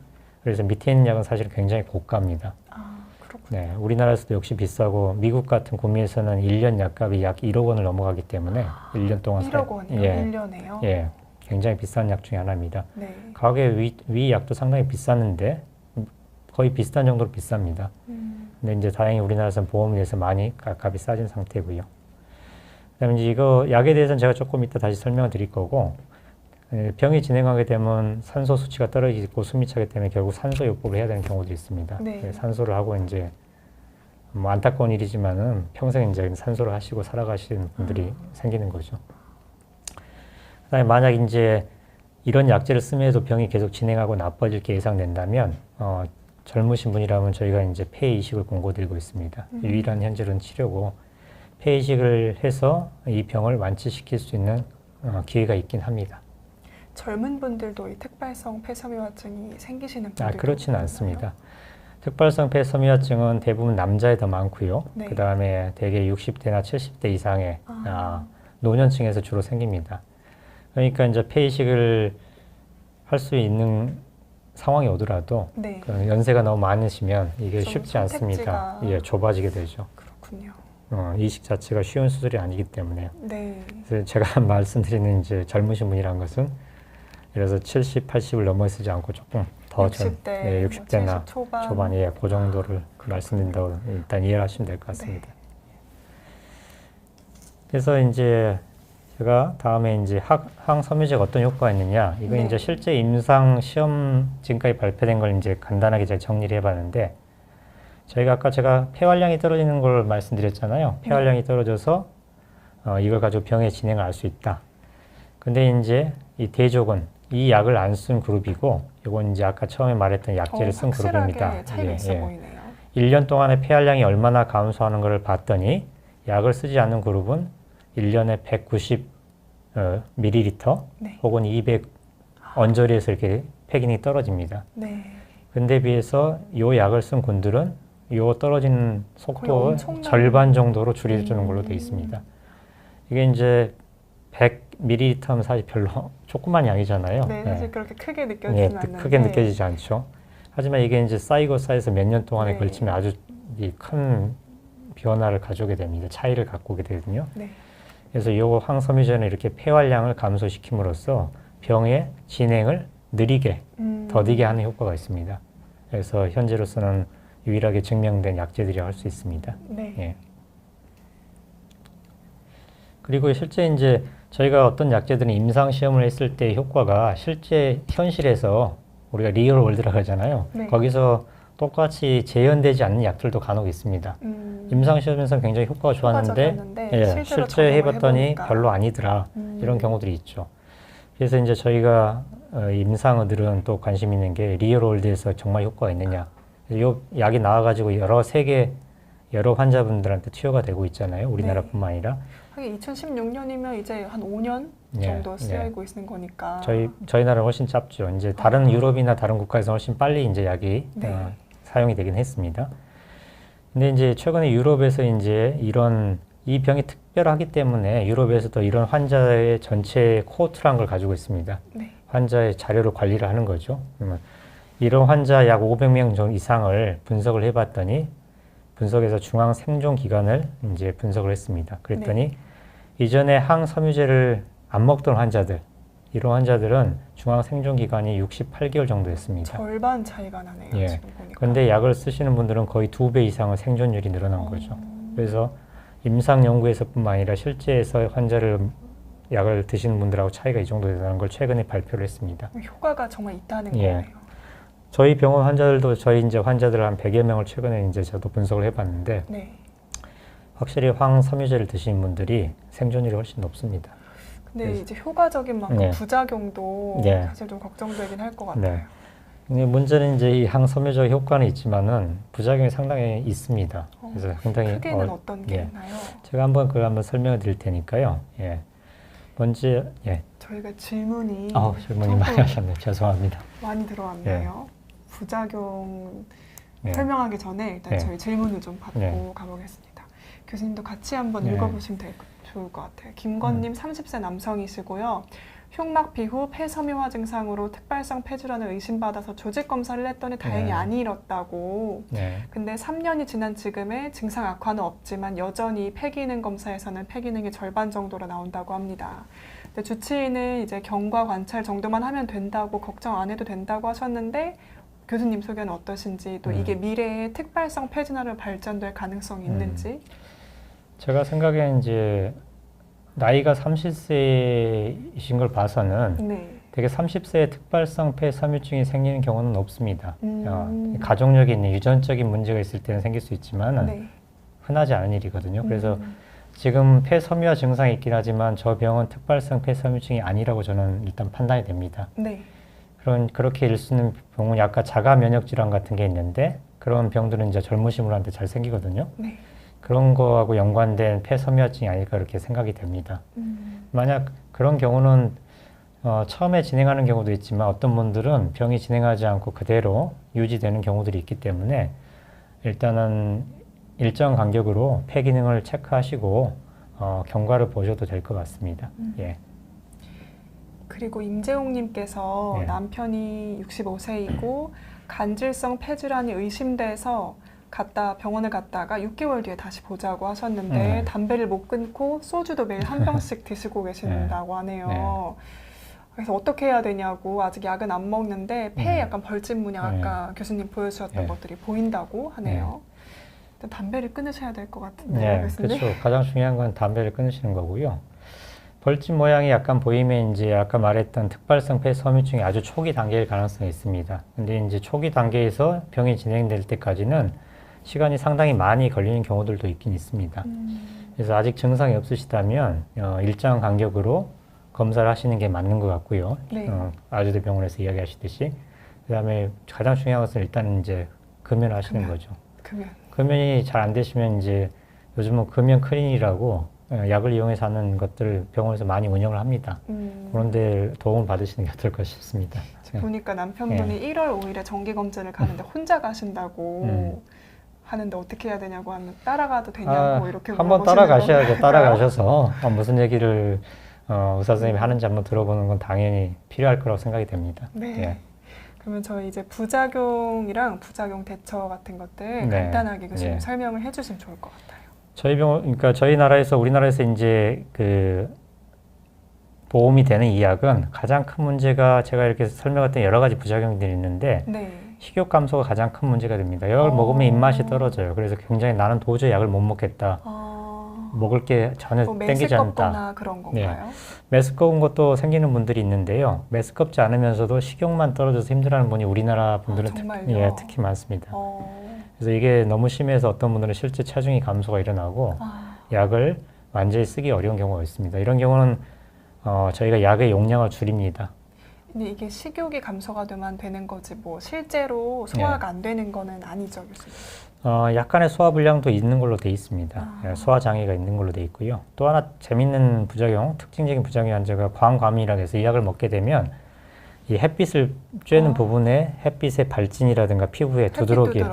그래서 밑에 있는 약은 사실 굉장히 고가입니다. 아, 그렇군요. 네, 우리나라에서도 역시 비싸고 미국 같은 구미에서는 1년 약값이 약 1억 원을 넘어가기 때문에 1년 동안 1억 원이요? 예, 1년에요? 예, 굉장히 비싼 약 중에 하나입니다. 네. 가격의 위 약도 상당히 비쌌는데 거의 비슷한 정도로 비쌉니다. 근데 이제 다행히 우리나라에서는 보험에 대해서 많이 값이 싸진 상태고요. 그다음에 이제 이거 약에 대해서는 제가 조금 이따 다시 설명을 드릴 거고, 병이 진행하게 되면 산소 수치가 떨어지고 숨이 차기 때문에 결국 산소 요법을 해야 되는 경우도 있습니다. 네. 산소를 하고 이제 뭐 안타까운 일이지만은 평생 이제 산소를 하시고 살아가시는 분들이 생기는 거죠. 그다음에 만약 이제 이런 약제를 쓰면서도 병이 계속 진행하고 나빠질 게 예상된다면 젊으신 분이라면 저희가 이제 폐 이식을 권고드리고 있습니다. 유일한 현재로는 치료고 폐 이식을 해서 이 병을 완치시킬 수 있는 기회가 있긴 합니다. 젊은 분들도 이 특발성 폐섬유화증이 생기시는 분들도 그렇지는 않습니다. 특발성 폐섬유화증은 대부분 남자에 더 많고요. 네. 그 다음에 대개 60대나 70대 이상의 노년층에서 주로 생깁니다. 그러니까 이제 폐 이식을 할 수 있는 상황이 오더라도 네. 그 연세가 너무 많으시면 이게 좀 쉽지 않습니다. 선택지가- 좁아지게 되죠. 그렇군요. 이식 자체가 쉬운 수술이 아니기 때문에. 네. 그래서 제가 말씀드리는 이제 젊으신 분이란 것은 예를 들어서 70, 80을 넘어서지 않고 조금 더 60대, 60대나 뭐 70 초반. 초반에 그 정도를 말씀드린다고 일단 이해를 하시면 될 것 같습니다. 네. 그래서 이제 제가 다음에 이제 항섬유제가 어떤 효과가 있느냐, 이건 네. 이제 실제 임상 시험 지금까지 발표된 걸 이제 간단하게 제가 정리를 해봤는데, 저희가 아까 제가 폐활량이 떨어지는 걸 말씀드렸잖아요. 폐활량이 떨어져서 이걸 가지고 병의 진행을 알 수 있다. 근데 이제 이 대족은 이 약을 안 쓴 그룹이고, 이건 이제 아까 처음에 말했던 약제를 쓴 그룹입니다. 확실하게 차이가 있어 보이네요. 1년 동안의 폐활량이 얼마나 감소하는 것을 봤더니 약을 쓰지 않는 그룹은 1년에 190 ml 네. 혹은 200 언저리에서 이렇게 폐기능이 떨어집니다. 네. 근데 비해서 이 약을 쓴 군들은 이 떨어지는 속도 엄청난- 절반 정도로 줄여주는 걸로 되어 있습니다. 이게 이제 100ml면 사실 별로 조그만 양이잖아요. 네, 사실 네. 그렇게 크게 느껴지진 않는데. 크게 느껴지지 않죠. 하지만 이게 이제 쌓이고 쌓여서 몇 년 동안에 네. 걸치면 아주 큰 변화를 가져오게 됩니다. 차이를 갖고 오게 되거든요. 네. 그래서 이 항섬유제는 이렇게 폐활량을 감소시킴으로써 병의 진행을 느리게, 더디게 하는 효과가 있습니다. 그래서 현재로서는 유일하게 증명된 약제들이라고 할 수 있습니다. 네. 예. 그리고 실제 이제 저희가 어떤 약제들은 임상 시험을 했을 때 효과가 실제 현실에서 우리가 리얼 월드라고 하잖아요. 네. 거기서 똑같이 재현되지 않는 약들도 간혹 있습니다. 임상 시험에서는 굉장히 효과가 좋았는데 효과적이었는데 실제로 실제 해봤더니 해보니까. 별로 아니더라. 이런 경우들이 있죠. 그래서 이제 저희가 임상의들은 또 관심 있는 게 리얼 월드에서 정말 효과가 있느냐. 이 약이 나와가지고 여러 환자분들한테 투여가 되고 있잖아요. 우리나라뿐만 아니라. 하긴 2016년이면 이제 한 5년 정도 쓰이고 있는 거니까. 저희 나라는 훨씬 짧죠. 이제 다른 유럽이나 다른 국가에서 훨씬 빨리 이제 약이 네. 사용이 되긴 했습니다. 근데 이제 최근에 유럽에서 이제 이 병이 특별하기 때문에 유럽에서도 이런 환자의 전체 코호트라는 걸 가지고 있습니다. 네. 환자의 자료를 관리를 하는 거죠. 그러면 이런 환자 약 500명 이상을 분석을 해봤더니 분석해서 중앙 생존 기간을 이제 분석을 했습니다. 그랬더니 이전에 항섬유제를 안 먹던 환자들, 이런 환자들은 중앙 생존 기간이 68개월 정도였습니다. 절반 차이가 나네요. 예. 지금 보니까. 그런데 약을 쓰시는 분들은 거의 2배 이상의 생존율이 늘어난 거죠. 그래서 임상 연구에서뿐만 아니라 실제에서 환자를 약을 드시는 분들하고 차이가 이 정도 된다는 걸 최근에 발표를 했습니다. 효과가 정말 있다는 예. 거네요. 저희 병원 환자들도 저희 이제 환자들 한 100여 명을 최근에 이제 저도 분석을 해봤는데 네. 확실히 항섬유제를 드시는 분들이 생존율이 훨씬 높습니다. 근데 그래서- 이제 효과적인 만큼 네. 부작용도 네. 사실 좀 걱정되긴 할 것 같아요. 네. 근데 문제는 이제 이 항섬유제 효과는 있지만은 부작용이 상당히 있습니다. 그래서 상당히 크게는 어떤 게 예. 있나요? 제가 한번 그걸 한번 설명을 드릴 테니까요. 예. 먼저 예. 저희가 질문이 질문이 많이 조금 하셨네요. 죄송합니다. 많이 들어왔네요. 부작용 예. 설명하기 전에 일단 네. 저희 질문을 좀 받고 네. 가보겠습니다. 교수님도 같이 한번 네. 읽어보시면 좋을 것 같아요. 김건님 30세 남성이시고요. 흉막 비후 폐섬유화 증상으로 특발성 폐질환을 의심받아서 조직 검사를 했더니 다행히 네. 안 일었다고. 네. 근데 3년이 지난 지금의 증상 악화는 없지만 여전히 폐기능 검사에서는 폐기능이 절반 정도로 나온다고 합니다. 근데 주치의는 이제 경과 관찰 정도만 하면 된다고 걱정 안 해도 된다고 하셨는데 교수님 소견은 어떠신지 또 이게 미래에 특발성 폐질환으로 발전될 가능성이 있는지. 제가 생각엔 이제 나이가 30세이신 걸 봐서는 네. 되게 30세에 특발성 폐섬유증이 생기는 경우는 없습니다. 음. 가족력에 있는 유전적인 문제가 있을 때는 생길 수 있지만 네. 흔하지 않은 일이거든요. 그래서 지금 폐섬유화 증상이 있긴 하지만 저 병은 특발성 폐섬유증이 아니라고 저는 일단 판단이 됩니다. 네. 그렇게 일 수 있는 병은 약간 자가 면역 질환 같은 게 있는데 그런 병들은 이제 젊으신 분한테 잘 생기거든요. 네. 그런 거하고 연관된 폐섬유화증이 아닐까 그렇게 생각이 됩니다. 만약 그런 경우는 처음에 진행하는 경우도 있지만 어떤 분들은 병이 진행하지 않고 그대로 유지되는 경우들이 있기 때문에 일단은 일정 간격으로 폐 기능을 체크하시고 경과를 보셔도 될 것 같습니다. 예. 그리고 임재홍님께서 네. 남편이 65세이고 간질성 폐질환이 의심돼서 병원을 갔다가 6개월 뒤에 다시 보자고 하셨는데 담배를 못 끊고 소주도 매일 한 병씩 드시고 계신다고 하네요. 네. 그래서 어떻게 해야 되냐고 아직 약은 안 먹는데 폐에 약간 벌집 문양 아까 교수님 보여주셨던 네. 것들이 보인다고 하네요. 일단 담배를 끊으셔야 될 것 같은데 네, 교수님. 그렇죠. 가장 중요한 건 담배를 끊으시는 거고요. 벌집 모양이 약간 보이면 이제 아까 말했던 특발성 폐섬유증이 아주 초기 단계일 가능성이 있습니다. 근데 이제 초기 단계에서 병이 진행될 때까지는 시간이 상당히 많이 걸리는 경우들도 있긴 있습니다. 그래서 아직 증상이 없으시다면 일정 간격으로 검사를 하시는 게 맞는 것 같고요. 네. 아주대 병원에서 이야기하시듯이. 그다음에 가장 중요한 것은 일단은 이제 금연하시는 금연. 거죠. 금연이 잘 안 되시면 이제 요즘은 금연 클리닉이라고 약을 이용해서 하는 것들 병원에서 많이 운영을 합니다. 그런데 도움을 받으시는 게 어떨까 싶습니다. 보니까 남편분이 1월 5일에 정기검진을 가는데 혼자 가신다고 하는데 어떻게 해야 되냐고 하면 따라가도 되냐고 이렇게 한번 따라가셔야죠. 따라가셔서 무슨 얘기를 의사 선생님이 하는지 한번 들어보는 건 당연히 필요할 거라고 생각이 됩니다. 네. 예. 그러면 저희 이제 부작용이랑 부작용 대처 같은 것들 네. 간단하게 교수님 예. 설명을 해주시면 좋을 것 같아요. 그러니까 우리나라에서 이제 그 보험이 되는 이 약은 가장 큰 문제가 제가 이렇게 설명했던 여러 가지 부작용들이 있는데 네. 식욕 감소가 가장 큰 문제가 됩니다. 약을 먹으면 입맛이 떨어져요. 그래서 굉장히 나는 도저히 약을 못 먹겠다. 먹을 게 전혀 땡기지 않다. 메스껍거나 그런 건가요? 메스꺼운 것도 생기는 분들이 있는데요. 메스껍지 않으면서도 식욕만 떨어져서 힘들어하는 분이 우리나라 분들은 정말요? 특히 많습니다. 어. 그래서 이게 너무 심해서 어떤 분들은 실제 체중이 감소가 일어나고 약을 완전히 쓰기 어려운 경우가 있습니다. 이런 경우는 저희가 약의 용량을 줄입니다. 근데 이게 식욕이 감소가 되는 거지 뭐 실제로 소화가 안 되는 거는 아니죠, 교수님? 약간의 소화 불량도 있는 걸로 돼 있습니다. 소화 장애가 있는 걸로 돼 있고요. 또 하나 재밌는 부작용, 특징적인 부작용 환자가 광과민이라고 해서 이 약을 먹게 되면 이 햇빛을 쬐는 부분에 햇빛의 발진이라든가 피부에 두드러기,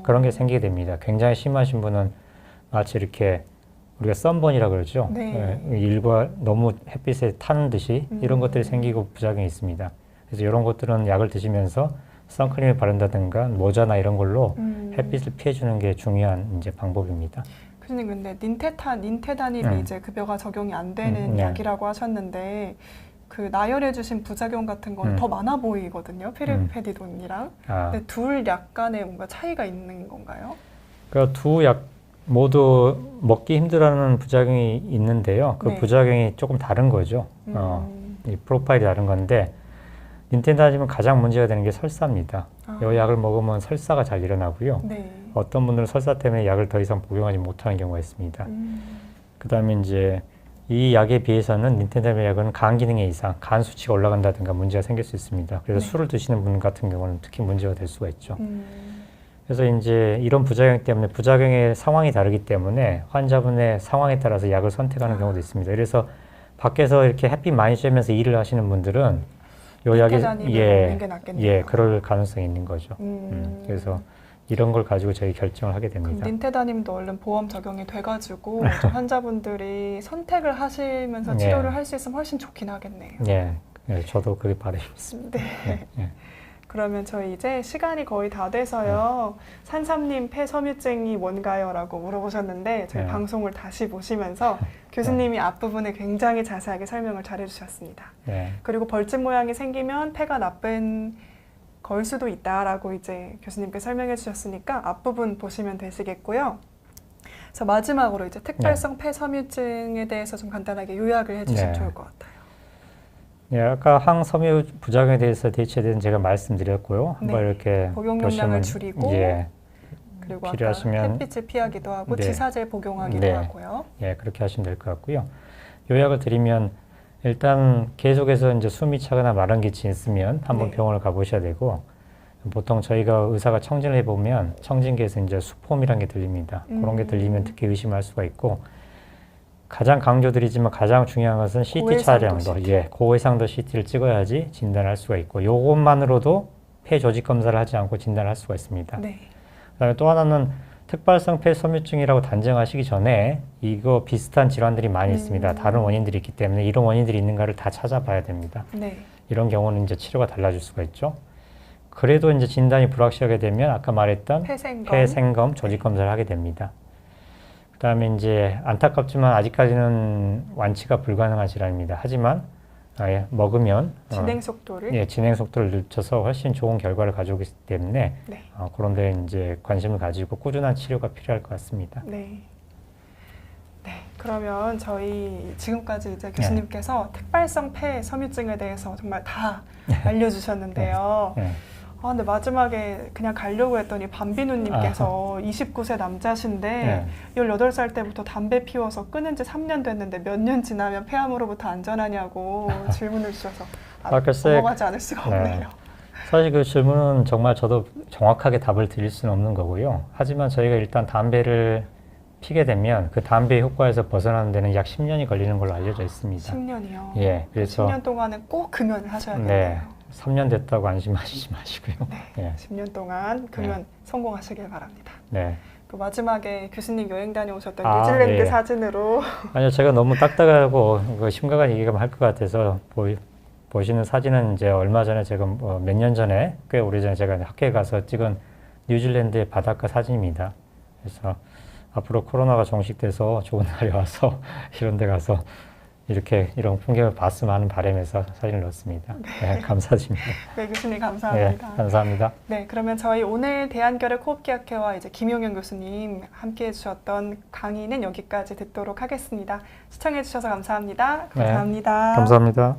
그런 게 생기게 됩니다. 굉장히 심하신 분은 마치 이렇게 우리가 썬번이라고 그러죠. 네. 일과 너무 햇빛에 타는 듯이 이런 것들이 생기고 부작용이 있습니다. 그래서 이런 것들은 약을 드시면서 선크림을 바른다든가 모자나 이런 걸로 햇빛을 피해주는 게 중요한 이제 방법입니다. 교수님 근데 닌테다닙이 음. 이제 급여가 적용이 안 되는 네. 약이라고 하셨는데 그 나열해주신 부작용 같은 건 음. 더 많아 보이거든요. 피리페디돈이랑. 아, 근데 둘 약 간에 뭔가 차이가 있는 건가요? 그 두 약 모두 먹기 힘들어하는 부작용이 있는데요. 그 네. 부작용이 조금 다른 거죠. 이 프로파일이 다른 건데 닌텐다짐은 가장 문제가 되는 게 설사입니다. 아. 이 약을 먹으면 설사가 잘 일어나고요. 네. 어떤 분들은 설사 때문에 약을 더 이상 복용하지 못하는 경우가 있습니다. 그다음에 이제 이 약에 비해서는 닌텐다짐 약은 간 기능에 이상, 간 수치가 올라간다든가 문제가 생길 수 있습니다. 그래서 네. 술을 드시는 분 같은 경우는 특히 문제가 될 수가 있죠. 그래서 이제 이런 부작용 때문에 부작용의 상황이 다르기 때문에 환자분의 상황에 따라서 약을 선택하는 경우도 있습니다. 그래서 밖에서 이렇게 햇빛 많이 쬐면서 일을 하시는 분들은 요 약이 먹는 게 낫겠네요. 예, 그럴 가능성이 있는 거죠. 그래서 이런 걸 가지고 저희 결정을 하게 그럼 됩니다. 닌테다님도 얼른 보험 적용이 돼가지고 좀 환자분들이 선택을 하시면서 네. 치료를 할 수 있으면 훨씬 좋긴 하겠네요. 예, 예, 저도 그게 바람입니다. 네. 예, 예. 그러면 저희 이제 시간이 거의 다 돼서요. 산삼님 폐섬유증이 뭔가요? 라고 물어보셨는데 저희 네. 방송을 다시 보시면서 교수님이 앞부분에 굉장히 자세하게 설명을 잘 해주셨습니다. 예. 그리고 벌집 모양이 생기면 폐가 나쁜 걸 수도 있다라고 이제 교수님께 설명해 주셨으니까 앞부분 보시면 되시겠고요. 그래서 마지막으로 이제 특발성 폐섬유증에 대해서 좀 간단하게 요약을 해주시면 네. 좋을 것 같아요. 예, 아까 항섬유 부작용에 대해서 대체에 대해서 제가 말씀드렸고요. 네. 한번 이렇게 복용 보시면 용량을 줄이고 예, 그리고 필요하시면 아까 햇빛을 피하기도 하고 네. 지사제 복용하기도 네. 하고요. 예, 그렇게 하시면 될 것 같고요. 요약을 드리면 일단 계속해서 이제 숨이 차거나 마른 기침이 있으면 한번 네. 병원을 가보셔야 되고 보통 저희가 의사가 청진을 해보면 청진기에서 이제 수포음이라는 게 들립니다. 그런 게 들리면 특히 의심할 수가 있고 가장 강조드리지만 가장 중요한 것은 CT 고해상도 촬영도 CT. 예, 고해상도 CT를 찍어야지 진단할 수가 있고 요것만으로도 폐 조직 검사를 하지 않고 진단할 수가 있습니다. 네. 그다음에 또 하나는 특발성 폐섬유증이라고 단정하시기 전에 이거 비슷한 질환들이 많이 있습니다. 다른 원인들이 있기 때문에 이런 원인들이 있는가를 다 찾아봐야 됩니다. 네. 이런 경우는 이제 치료가 달라질 수가 있죠. 그래도 이제 진단이 불확실하게 되면 아까 말했던 폐생검. 폐생검 조직 검사를 하게 됩니다. 그다음에 이제 안타깝지만 아직까지는 완치가 불가능한 질환입니다. 하지만 먹으면 진행 속도를 예, 진행 속도를 늦춰서 훨씬 좋은 결과를 가져오기 때문에 네. 그런데 이제 관심을 가지고 꾸준한 치료가 필요할 것 같습니다. 네. 네. 그러면 저희 지금까지 이제 교수님께서 특발성 폐섬유증에 대해서 정말 다 알려주셨는데요. 예, 근데 마지막에 그냥 가려고 했더니 밤비누님께서 29세 남자신데 18살 때부터 담배 피워서 끊은 지 3년 됐는데 몇 년 지나면 폐암으로부터 안전하냐고 질문을 주셔서 글쎄, 넘어가지 않을 수가 없네요. 사실 그 질문은 정말 저도 정확하게 답을 드릴 수는 없는 거고요. 하지만 저희가 일단 담배를 피게 되면 그 담배 효과에서 벗어나는 데는 약 10년이 걸리는 걸로 알려져 있습니다. 10년이요? 예, 그래서 10년 동안은 꼭 금연을 하셔야겠네요. 네, 3년 됐다고 안심하시지 마시고요. 네, 예, 10년 동안 금연 성공하시길 바랍니다. 네. 그 마지막에 교수님 여행 다녀오셨던 아, 뉴질랜드 예. 사진으로 아니요, 제가 너무 딱딱하고 그 심각한 얘기가 할 것 같아서 보시는 사진은 이제 얼마 전에 제가 몇 년 전에 꽤 오래전에 제가 학교에 가서 찍은 뉴질랜드의 바닷가 사진입니다. 그래서 앞으로 코로나가 종식돼서 좋은 날이 와서 이런 데 가서 이런 풍경을 봤으면 하는 바람에서 사진을 넣었습니다. 네, 감사드립니다. 네, 교수님 네, 감사합니다. 감사합니다. 네, 그러면 저희 오늘 대한결핵 호흡기학회와 이제 김용현 교수님 함께 해주셨던 강의는 여기까지 듣도록 하겠습니다. 시청해주셔서 감사합니다. 감사합니다. 감사합니다.